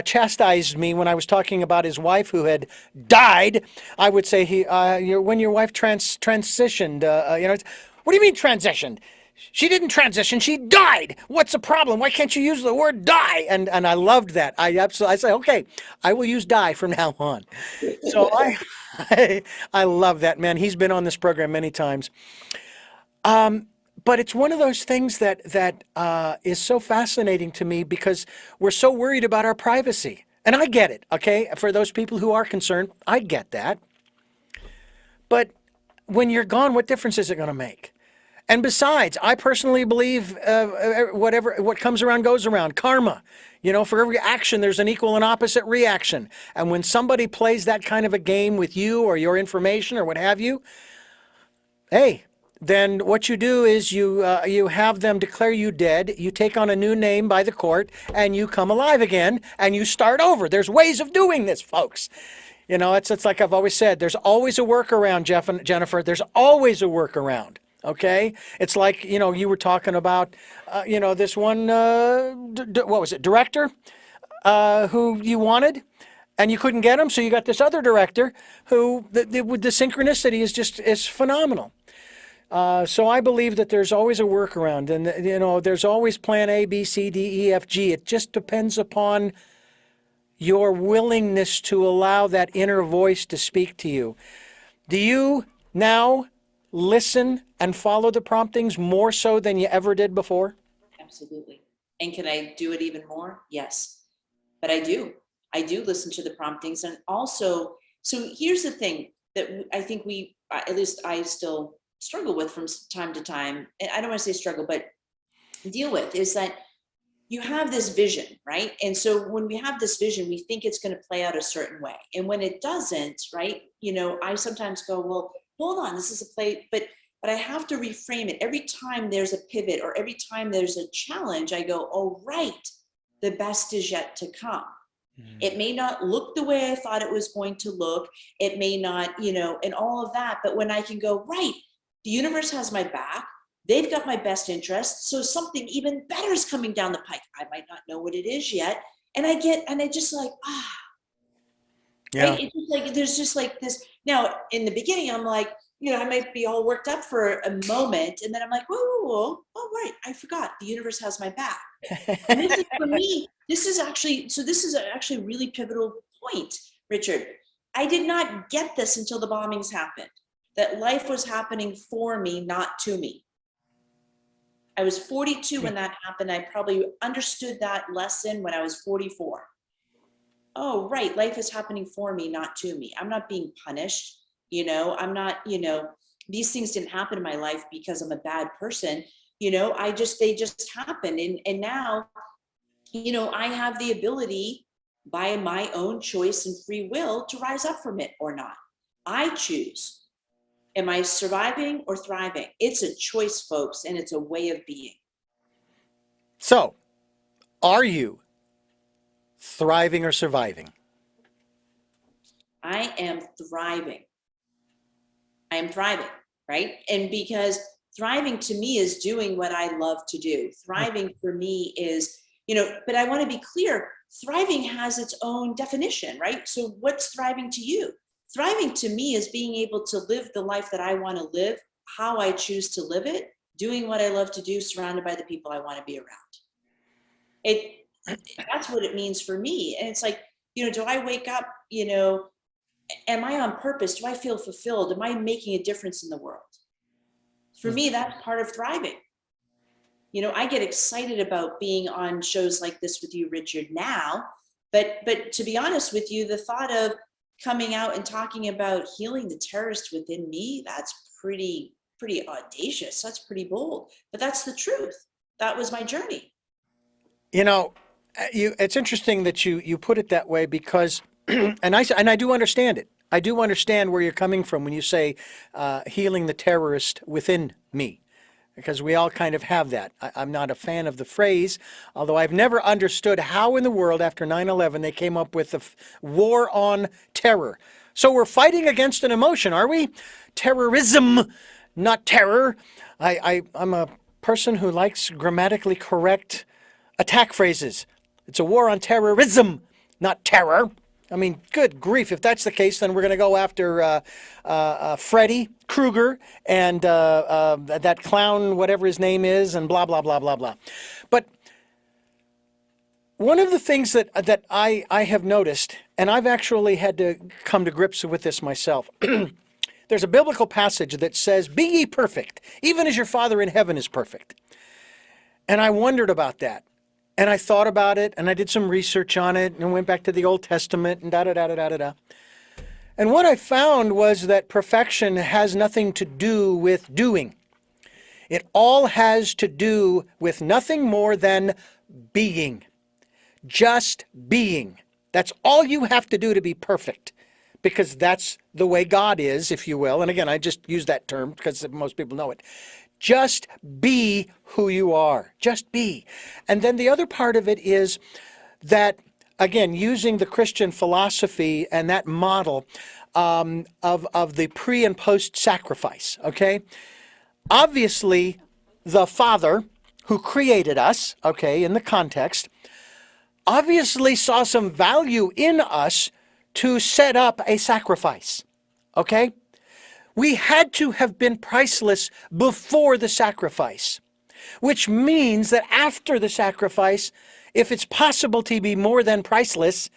chastised me when I was talking about his wife who had died, I would say, when your wife transitioned, what do you mean transitioned? She didn't transition, she died. What's the problem? Why can't you use the word die? And I loved that. I say, okay, I will use die from now on. So I love that, man. He's been on this program many times. But it's one of those things that is so fascinating to me because we're so worried about our privacy. And I get it, okay? For those people who are concerned, I get that. But when you're gone, what difference is it going to make? And besides, I personally believe what comes around goes around. Karma. For every action, there's an equal and opposite reaction. And when somebody plays that kind of a game with you or your information or what have you, hey, then what you do is you have them declare you dead, you take on a new name by the court, and you come alive again, and you start over. There's ways of doing this, folks. It's like I've always said, there's always a workaround, Jeff and Jennifer. There's always a workaround. Okay, it's like you were talking about this one what was it, director who you wanted and you couldn't get him, so you got this other director who the synchronicity is phenomenal. So I believe that there's always a workaround, and there's always plan A, B, C, D, E, F, G. It just depends upon your willingness to allow that inner voice to speak to you. Do you now listen and follow the promptings more so than you ever did before? Absolutely. And can I do it even more? Yes. But I do listen to the promptings. And also, so here's the thing that I think at least I still struggle with from time to time. And I don't want to say struggle, but deal with, is that you have this vision, right? And so when we have this vision, we think it's going to play out a certain way. And when it doesn't, right? I sometimes go, well, hold on, this is a play, but I have to reframe it. Every time there's a pivot or every time there's a challenge, I go, oh, right, the best is yet to come. Mm-hmm. It may not look the way I thought it was going to look. It may not, and all of that. But when I can go, right, the universe has my back. They've got my best interest. So something even better is coming down the pike. I might not know what it is yet. And I just like, yeah. Right? It's just like, there's just like this. Now, in the beginning, I'm like, I might be all worked up for a moment. And then I'm like, whoa. Oh, right. I forgot. The universe has my back. And this is, for me, this is actually a really pivotal point, Richard. I did not get this until the bombings happened, that life was happening for me, not to me. I was 42 when that happened. I probably understood that lesson when I was 44. Oh, right. Life is happening for me, not to me. I'm not being punished. I'm not, these things didn't happen in my life because I'm a bad person. They just happened. And now, I have the ability by my own choice and free will to rise up from it or not. I choose. Am I surviving or thriving? It's a choice, folks, and it's a way of being. So, are you thriving or surviving? I am thriving. I am thriving, right? And because thriving to me is doing what I love to do. Thriving for me is, but I want to be clear, thriving has its own definition, right? So what's thriving to you? Thriving to me is being able to live the life that I want to live, how I choose to live it, doing what I love to do, surrounded by the people I want to be around. It that's what it means for me. And it's like, do I wake up, am I on purpose? Do I feel fulfilled? Am I making a difference in the world? For me, that's part of thriving. I get excited about being on shows like this with you, Richard, now, but to be honest with you, the thought of coming out and talking about healing the terrorist within me, that's pretty audacious. That's pretty bold, but that's the truth. That was my journey. You know, it's interesting that you put it that way because, and I do understand it. I do understand where you're coming from when you say healing the terrorist within me, because we all kind of have that. I'm not a fan of the phrase, although I've never understood how in the world after 9/11 they came up with the war on terror. So we're fighting against an emotion, are we? Terrorism, not terror. I'm a person who likes grammatically correct attack phrases. It's a war on terrorism, not terror. I mean, good grief. If that's the case, then we're going to go after Freddy Krueger and that clown, whatever his name is, and blah, blah, blah, blah, blah. But one of the things that I have noticed, and I've actually had to come to grips with this myself, there's a biblical passage that says, "Be ye perfect, even as your Father in heaven is perfect." And I wondered about that. And I thought about it, and I did some research on it, and went back to the Old Testament, and da-da-da-da-da-da. And what I found was that perfection has nothing to do with doing. It all has to do with nothing more than being. Just being. That's all you have to do to be perfect, because that's the way God is, if you will. And again, I just use that term because most people know it. Just be who you are. Just be. And then the other part of it is that, again, using the Christian philosophy and that model of the pre and post sacrifice, okay? Obviously, the Father who created us, okay, in the context, obviously saw some value in us to set up a sacrifice, okay? We had to have been priceless before the sacrifice, which means that after the sacrifice, if it's possible to be more than priceless,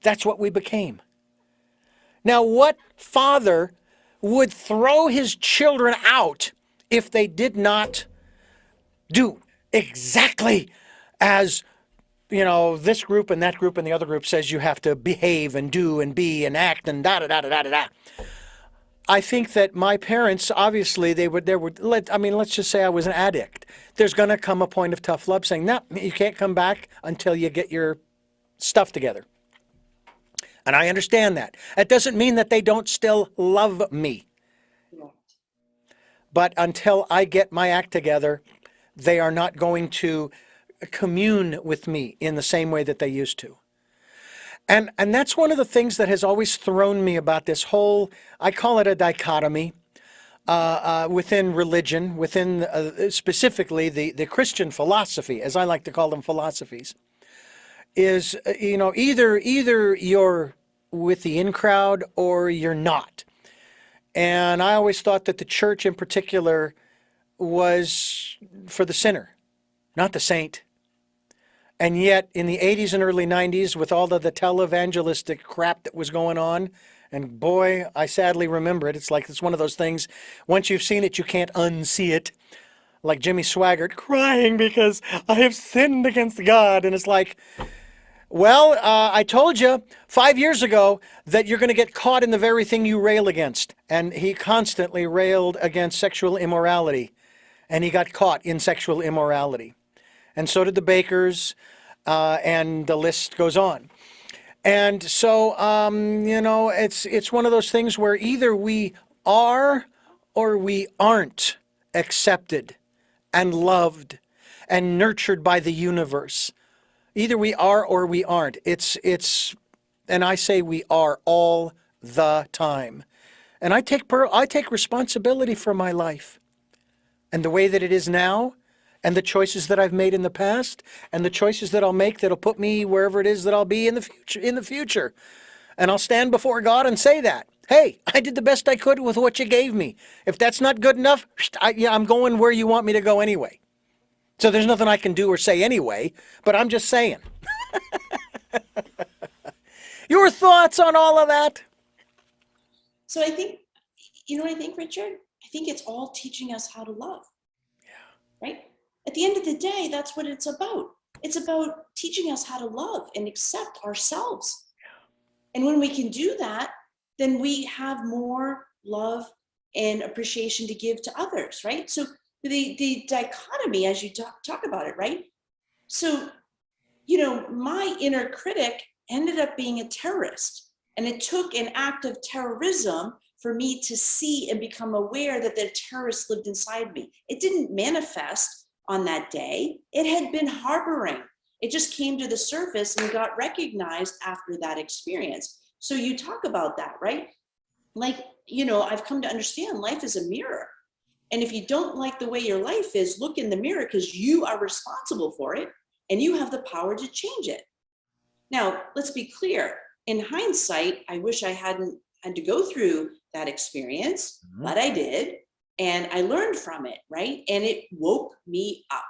that's what we became. Now, what father would throw his children out if they did not do exactly as, this group and that group and the other group says you have to behave and do and be and act and da-da-da-da-da-da-da. I think that my parents, obviously, let's just say I was an addict. There's going to come a point of tough love saying, no, you can't come back until you get your stuff together. And I understand that. That doesn't mean that they don't still love me. But until I get my act together, they are not going to commune with me in the same way that they used to. And that's one of the things that has always thrown me about this whole, I call it a dichotomy within religion, within specifically the Christian philosophy, as I like to call them philosophies, is, either you're with the in crowd or you're not. And I always thought that the church in particular was for the sinner, not the saint. And yet, in the 80s and early 90s, with all of the televangelistic crap that was going on, and boy, I sadly remember it. It's like it's one of those things, once you've seen it, you can't unsee it. Like Jimmy Swaggart crying because I have sinned against God. And it's like, well, I told you 5 years ago that you're going to get caught in the very thing you rail against. And he constantly railed against sexual immorality. And he got caught in sexual immorality. And so did the bakers, and the list goes on. And so, it's one of those things where either we are or we aren't accepted and loved and nurtured by the universe. Either we are or we aren't. And I say we are all the time. And I take responsibility for my life and the way that it is now, and the choices that I've made in the past, and the choices that I'll make that'll put me wherever it is that I'll be in the future. And I'll stand before God and say that. Hey, I did the best I could with what you gave me. If that's not good enough, I'm going where you want me to go anyway. So there's nothing I can do or say anyway, but I'm just saying. Your thoughts on all of that? So I think, you know what I think, Richard? I think it's all teaching us how to love, right? At the end of the day, that's what it's about. It's about teaching us how to love and accept ourselves. And when we can do that, then we have more love and appreciation to give to others, right? So the dichotomy, as you talk about it, right? So, my inner critic ended up being a terrorist. And it took an act of terrorism for me to see and become aware that the terrorist lived inside me. It didn't manifest on that day. It had been harboring. It just came to the surface and got recognized after that experience. So you talk about that, right? Like, I've come to understand life is a mirror. And if you don't like the way your life is, look in the mirror, because you are responsible for it and you have the power to change it. Now, let's be clear. In hindsight, I wish I hadn't had to go through that experience, but I did. And I learned from it, right? And it woke me up.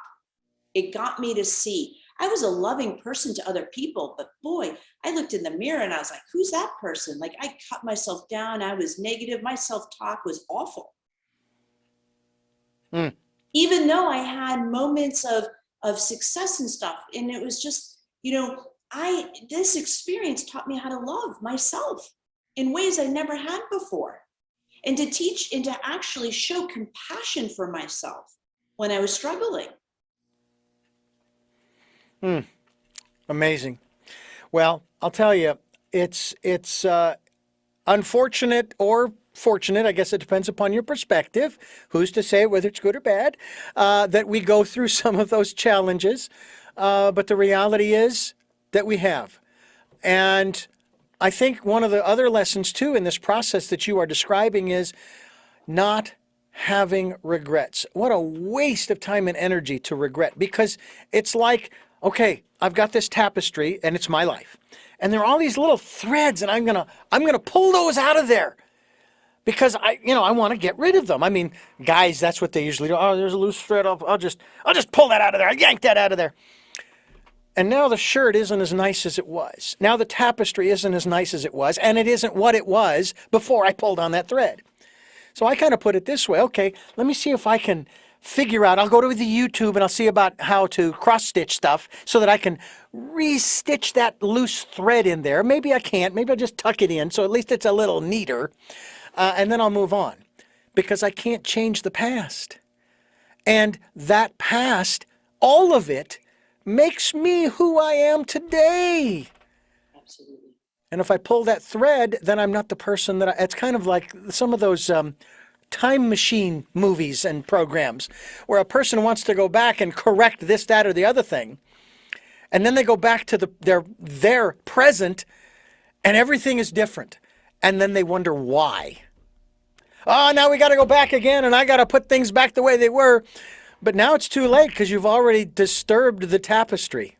It got me to see. I was a loving person to other people, but boy, I looked in the mirror and I was like, who's that person? Like, I cut myself down. I was negative. My self-talk was awful. Mm. Even though I had moments of success and stuff. And it was just, this experience taught me how to love myself in ways I never had before. And to teach and to actually show compassion for myself when I was struggling. Amazing. Well, I'll tell you, it's unfortunate or fortunate. I guess it depends upon your perspective. Who's to say whether it's good or bad that we go through some of those challenges? But the reality is that we have. And I think one of the other lessons too in this process that you are describing is not having regrets. What a waste of time and energy to regret, because it's like, okay, I've got this tapestry and it's my life. And there are all these little threads and I'm going to pull those out of there because I want to get rid of them. I mean, guys, that's what they usually do. Oh, there's a loose thread. I'll just pull that out of there. I'll yank that out of there. And now the shirt isn't as nice as it was. Now the tapestry isn't as nice as it was, and it isn't what it was before I pulled on that thread. So I kind of put it this way. Okay, let me see if I can figure out. I'll go to the YouTube and I'll see about how to cross stitch stuff so that I can re-stitch that loose thread in there. Maybe I can't. Maybe I'll just tuck it in so at least it's a little neater. And then I'll move on because I can't change the past. And that past, all of it, makes me who I am today. Absolutely. And if I pull that thread, then I'm not the person that it's kind of like some of those time machine movies and programs where a person wants to go back and correct this, that, or the other thing. And then they go back to their present and everything is different. And then they wonder why. Oh, now we got to go back again and I got to put things back the way they were. But now it's too late because you've already disturbed the tapestry.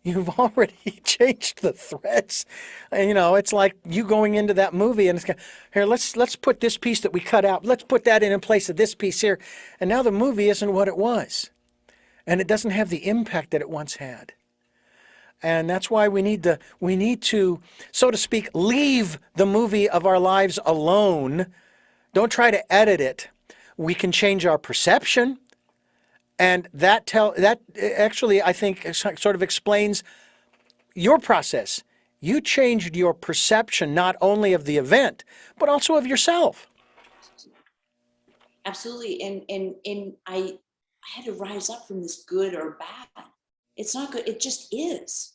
You've already changed the threads. And, it's like you going into that movie and it's kind of, here, let's put this piece that we cut out. Let's put that in place of this piece here. And now the movie isn't what it was. And it doesn't have the impact that it once had. And that's why we need to, so to speak, leave the movie of our lives alone. Don't try to edit it. We can change our perception. And that actually, I think, sort of explains your process. You changed your perception not only of the event, but also of yourself. Absolutely. And I had to rise up from this good or bad. It's not good. It just is.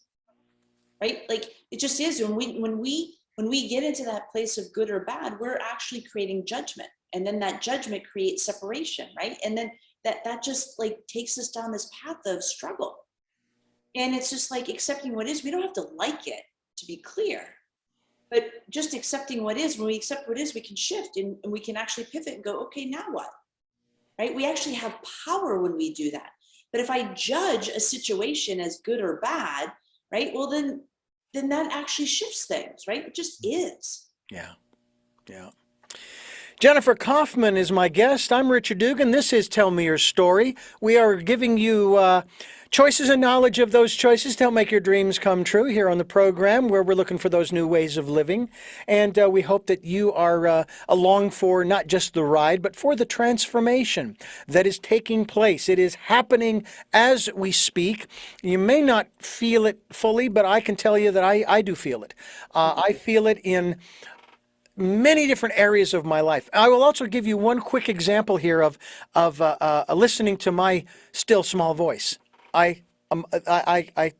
Right? Like, it just is. When we get into that place of good or bad, we're actually creating judgment. And then that judgment creates separation, right? And then that just like takes us down this path of struggle. And it's just like accepting what is. We don't have to like it, to be clear, but just accepting what is. When we accept what is, we can shift and we can actually pivot and go, okay, now what? Right? We actually have power when we do that. But if I judge a situation as good or bad, right? Well, then that actually shifts things, right? It just is. Yeah. Yeah. Jennifer Kaufman is my guest. I'm Richard Dugan. This is Tell Me Your Story. We are giving you choices and knowledge of those choices to help make your dreams come true here on the program, where we're looking for those new ways of living. And we hope that you are along for not just the ride, but for the transformation that is taking place. It is happening as we speak. You may not feel it fully, but I can tell you that I do feel it. I feel it in many different areas of my life. I will also give you one quick example here of listening to my still small voice. I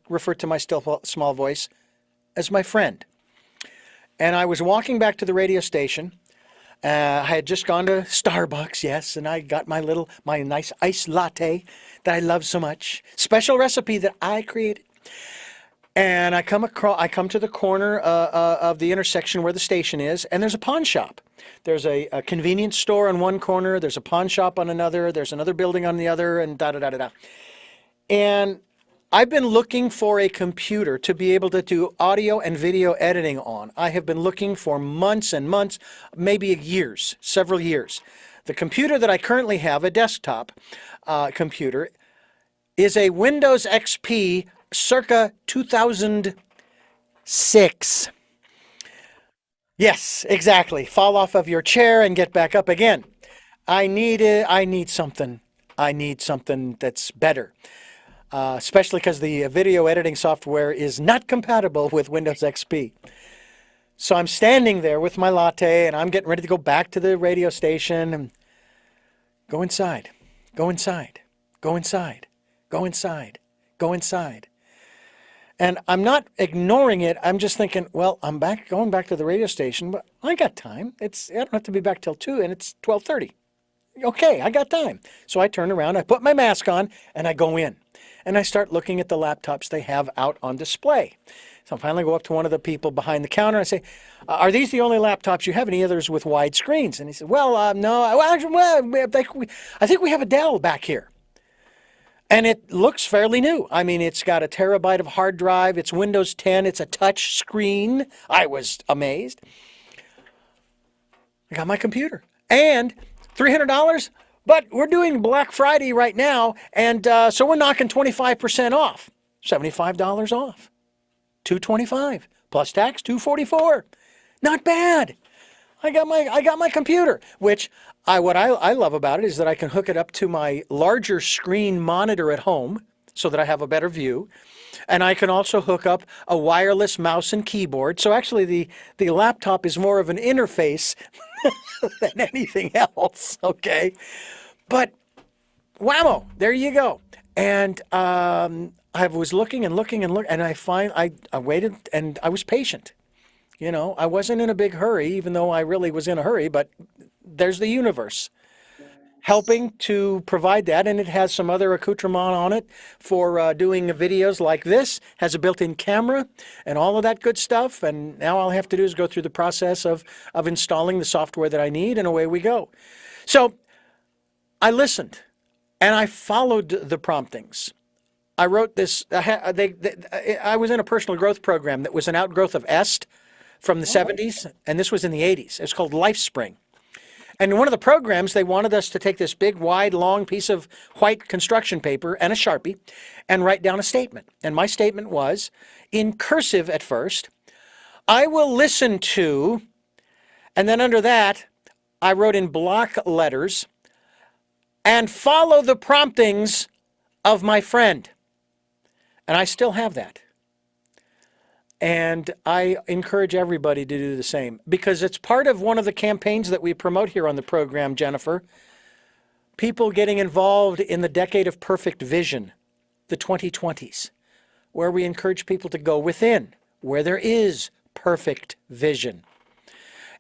refer to my still small voice as my friend. And I was walking back to the radio station. I had just gone to Starbucks, yes, and I got my nice iced latte that I love so much, special recipe that I created. And I come to the corner of the intersection where the station is, and there's a pawn shop. There's a convenience store on one corner. There's a pawn shop on another. There's another building on the other, and da da da da da. And I've been looking for a computer to be able to do audio and video editing on. I have been looking for months and months, maybe years, several years. The computer that I currently have, a desktop computer, is a Windows XP circa 2006. Yes, exactly. Fall off of your chair and get back up again. I need something. I need something that's better, especially because the video editing software is not compatible with Windows XP. So I'm standing there with my latte and I'm getting ready to go back to the radio station and go inside, go inside, go inside, go inside, go inside. And I'm not ignoring it. I'm just thinking, well, going back to the radio station, but I got time. I don't have to be back till 2 and it's 12:30. Okay, I got time. So I turn around, I put my mask on, and I go in. And I start looking at the laptops they have out on display. So I finally go up to one of the people behind the counter and I say, are these the only laptops you have? Any others with wide screens? And he said, well, no. I think we have a Dell back here. And it looks fairly new. I mean, it's got a terabyte of hard drive. It's Windows 10. It's a touch screen. I was amazed. I got my computer. And $300, but we're doing Black Friday right now. And so we're knocking 25% off. $75 off. $225 plus tax, $244. Not bad. I got my computer, which what I love about it is that I can hook it up to my larger screen monitor at home so that I have a better view. And I can also hook up a wireless mouse and keyboard. So actually the laptop is more of an interface than anything else, okay? But whammo, there you go. And I was looking and looking and looking, and I waited and I was patient. You know, I wasn't in a big hurry, even though I really was in a hurry, but there's the universe helping to provide that. And it has some other accoutrement on it for doing videos like this, has a built-in camera and all of that good stuff. And now all I have to do is go through the process of installing the software that I need, and away we go. So I listened and I followed the promptings. I wrote this, I was in a personal growth program that was an outgrowth of EST from the 70s, and this was in the 80s. It's called LifeSpring. And in one of the programs, they wanted us to take this big, wide, long piece of white construction paper and a Sharpie and write down a statement. And my statement was, in cursive at first, I will listen to, and then under that, I wrote in block letters, and follow the promptings of my friend. And I still have that. And I encourage everybody to do the same, because it's part of one of the campaigns that we promote here on the program, Jennifer. People getting involved in the decade of perfect vision, the 2020s, where we encourage people to go within, where there is perfect vision,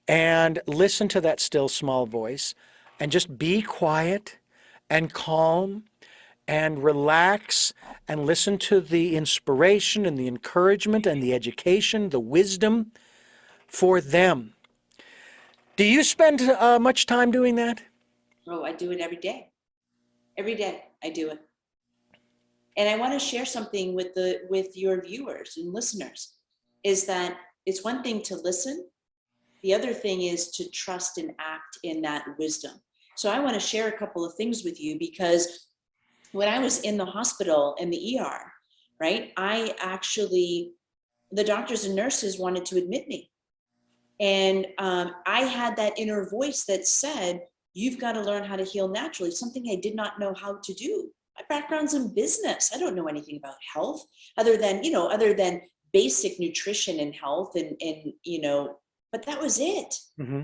and listen to that still small voice and just be quiet and calm and relax and listen to the inspiration and the encouragement and the education, the wisdom for them. Do you spend much time doing that? Oh, I do it every day. Every day I do it. And I want to share something with your viewers and listeners, is that it's one thing to listen, The other thing is to trust and act in that wisdom. So I want to share a couple of things with you, because when I was in the hospital in the ER, right, the doctors and nurses wanted to admit me. And I had that inner voice that said, you've got to learn how to heal naturally, something I did not know how to do. My background's in business. I don't know anything about health other than basic nutrition and health but that was it. Mm-hmm.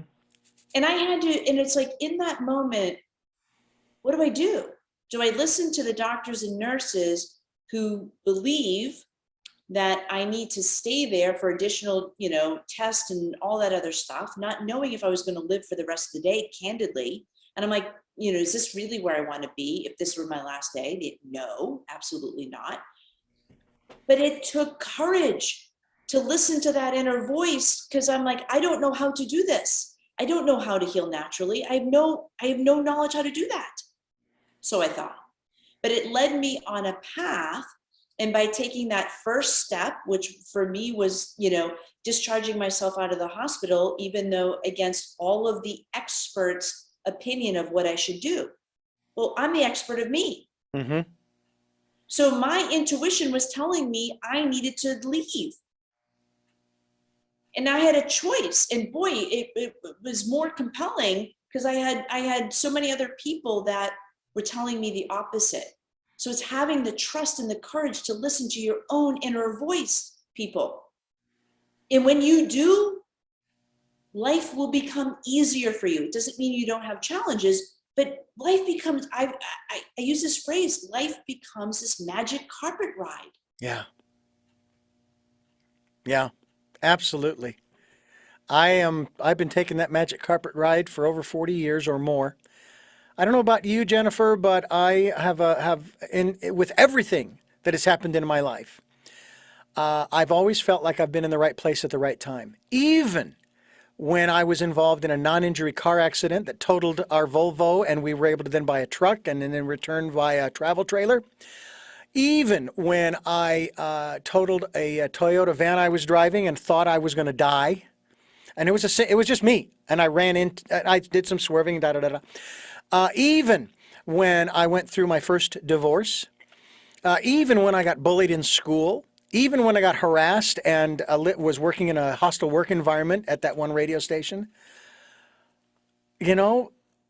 And I had to, and it's like in that moment, what do I do? Do I listen to the doctors and nurses who believe that I need to stay there for additional, tests and all that other stuff, not knowing if I was going to live for the rest of the day, candidly? And I'm like, is this really where I want to be if this were my last day? No, absolutely not. But it took courage to listen to that inner voice, because I'm like, I don't know how to do this. I don't know how to heal naturally. I have no knowledge how to do that. So I thought, but it led me on a path. And by taking that first step, which for me was, discharging myself out of the hospital, even though against all of the experts' opinion of what I should do. Well, I'm the expert of me. Mm-hmm. So my intuition was telling me I needed to leave. And I had a choice. And boy, it was more compelling because I had so many other people that were telling me the opposite. So it's having the trust and the courage to listen to your own inner voice, people. And when you do, life will become easier for you. It doesn't mean you don't have challenges, but life becomes, I use this phrase, life becomes this magic carpet ride. Yeah. Yeah. Absolutely. I've been taking that magic carpet ride for over 40 years or more. I don't know about you, Jennifer, but I with everything that has happened in my life, I've always felt like I've been in the right place at the right time. Even when I was involved in a non-injury car accident that totaled our Volvo, and we were able to then buy a truck and then return via a travel trailer. Even when I totaled a Toyota van I was driving and thought I was going to die, and it was just me, and I did some swerving, da da da da. Even when I went through my first divorce, even when I got bullied in school, even when I got harassed and was working in a hostile work environment at that one radio station,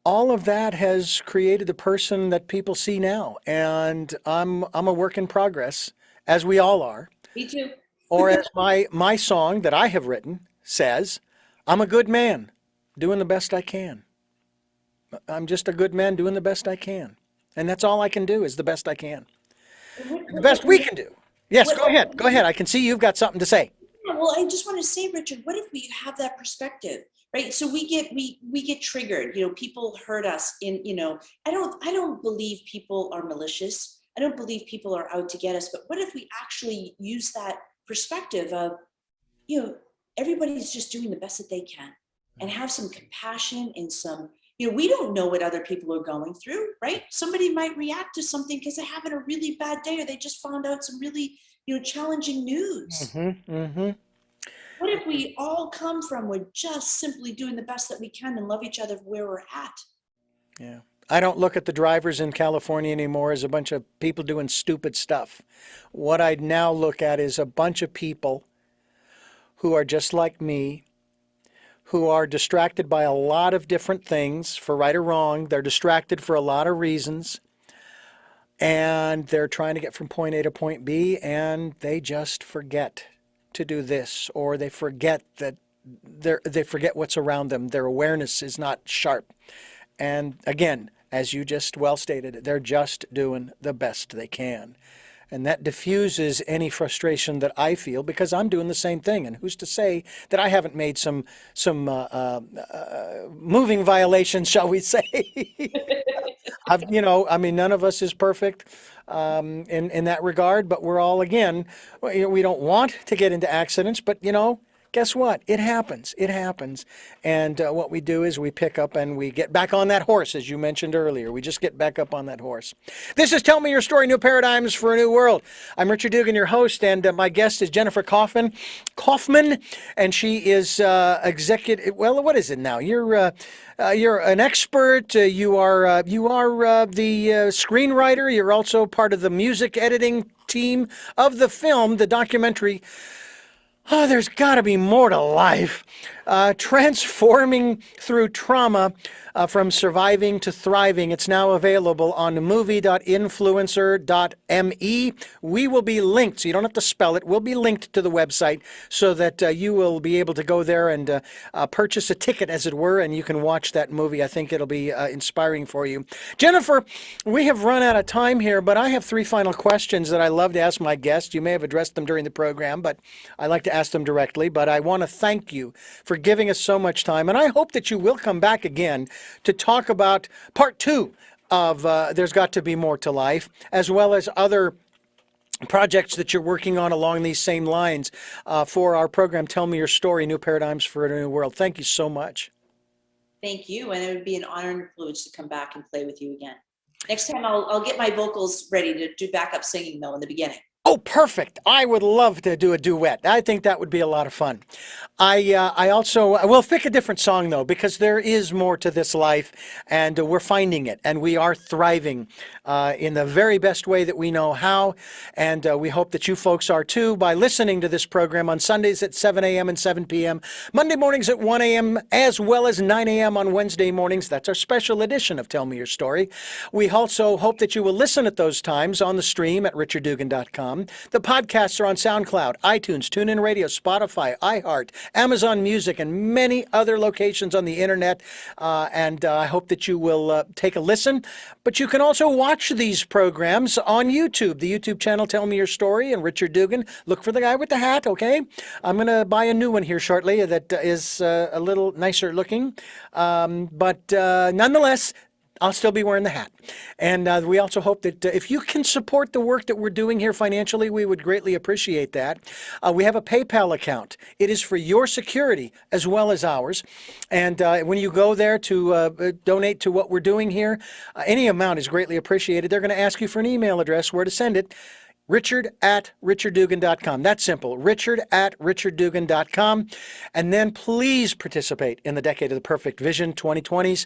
all of that has created the person that people see now. And I'm a work in progress, as we all are. Me too. Or as my song that I have written says, I'm a good man doing the best I can. I'm just a good man doing the best I can. And that's all I can do is the best I can. And the best we can do. Yes, go ahead. Go ahead. I can see you've got something to say. Yeah, well, I just want to say, Richard, what if we have that perspective, right? So we get triggered, people hurt us I don't believe people are malicious. I don't believe people are out to get us, but what if we actually use that perspective of, everybody's just doing the best that they can, and have some compassion and some, we don't know what other people are going through, right? Somebody might react to something because they're having a really bad day, or they just found out some really, challenging news. Mm-hmm, mm-hmm. What if we all come from, we're just simply doing the best that we can and love each other where we're at? Yeah. I don't look at the drivers in California anymore as a bunch of people doing stupid stuff. What I now look at is a bunch of people who are just like me, who are distracted by a lot of different things, for right or wrong. They're distracted for a lot of reasons. And they're trying to get from point A to point B, and they just forget to do this, or they forget that they forget what's around them. Their awareness is not sharp. And again, as you just well stated, they're just doing the best they can. And that diffuses any frustration that I feel, because I'm doing the same thing. And who's to say that I haven't made some moving violations, shall we say? None of us is perfect in that regard, but we're all, again, we don't want to get into accidents, but guess what? It happens. It happens. And what we do is we pick up and we get back on that horse, as you mentioned earlier. We just get back up on that horse. This is Tell Me Your Story, New Paradigms for a New World. I'm Richard Dugan, your host, and my guest is Jennifer Kaufman, and she is executive. Well, what is it now? You're an expert. You are the screenwriter. You're also part of the music editing team of the film, the documentary. Oh, there's got to be more to life. Transforming through trauma from surviving to thriving. It's now available on movie.influencer.me. We will be linked, so you don't have to spell it. We'll be linked to the website so that you will be able to go there and purchase a ticket, as it were, and you can watch that movie. I think it'll be inspiring for you. Jennifer, we have run out of time here, but I have 3 final questions that I love to ask my guests. You may have addressed them during the program, but I like to ask them directly. But I want to thank you for giving us so much time, and I hope that you will come back again to talk about part 2 of There's Got to Be More to Life, as well as other projects that you're working on along these same lines for our program, Tell Me Your Story, New Paradigms for a New World. Thank you so much. Thank you, and it would be an honor and a privilege to come back and play with you again. Next time I'll get my vocals ready to do backup singing though in the beginning. Oh, perfect. I would love to do a duet. I think that would be a lot of fun. I also, we'll pick a different song though, because there is more to this life, and we're finding it, and we are thriving in the very best way that we know how. And we hope that you folks are too by listening to this program on Sundays at 7 a.m. and 7 p.m., Monday mornings at 1 a.m., as well as 9 a.m. on Wednesday mornings. That's our special edition of Tell Me Your Story. We also hope that you will listen at those times on the stream at richarddugan.com. The podcasts are on SoundCloud, iTunes, TuneIn Radio, Spotify, iHeart, Amazon Music, and many other locations on the internet. And I hope that you will take a listen. But you can also watch these programs on YouTube, the YouTube channel Tell Me Your Story and Richard Dugan. Look for the guy with the hat, okay? I'm going to buy a new one here shortly that is a little nicer looking. But nonetheless, I'll still be wearing the hat. And we also hope that if you can support the work that we're doing here financially, we would greatly appreciate that. We have a PayPal account. It is for your security as well as ours. And when you go there to donate to what we're doing here, any amount is greatly appreciated. They're going to ask you for an email address, where to send it. Richard@richarddugan.com. That's simple. Richard@richarddugan.com. And then please participate in the Decade of the Perfect Vision 2020s.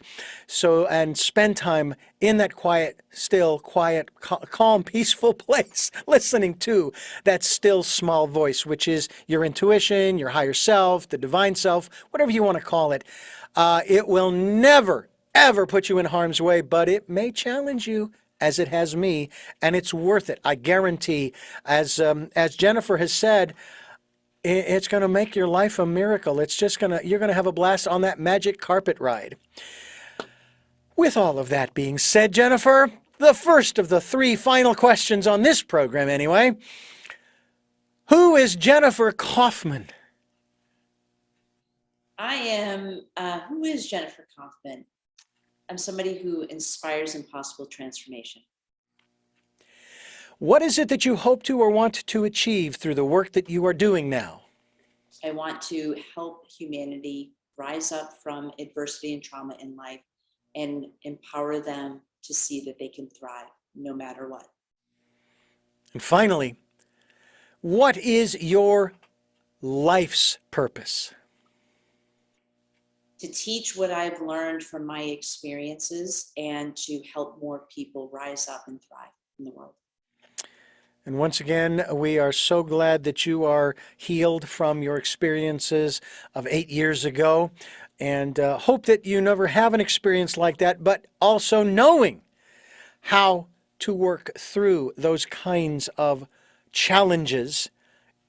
And spend time in that quiet, still, quiet, calm, peaceful place, listening to that still small voice, which is your intuition, your higher self, the divine self, whatever you want to call it. It will never, ever put you in harm's way, but it may challenge you, as it has me, and it's worth it. I guarantee, as Jennifer has said, it's going to make your life a miracle. You're going to have a blast on that magic carpet ride. With all of that being said, Jennifer, the first of the 3 final questions on this program anyway. Who is Jennifer Kaufman? Who is Jennifer Kaufman? I'm somebody who inspires impossible transformation. What is it that you hope to or want to achieve through the work that you are doing now? I want to help humanity rise up from adversity and trauma in life and empower them to see that they can thrive no matter what. And finally, what is your life's purpose? To teach what I've learned from my experiences and to help more people rise up and thrive in the world. And once again, we are so glad that you are healed from your experiences of 8 years ago, and hope that you never have an experience like that, but also knowing how to work through those kinds of challenges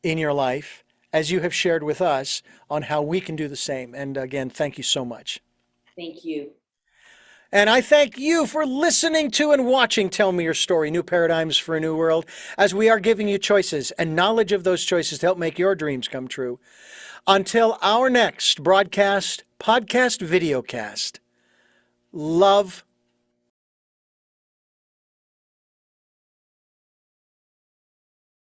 in your life, as you have shared with us on how we can do the same. And again, thank you so much. Thank you. And I thank you for listening to and watching Tell Me Your Story, New Paradigms for a New World, as we are giving you choices and knowledge of those choices to help make your dreams come true. Until our next broadcast, podcast, videocast, love,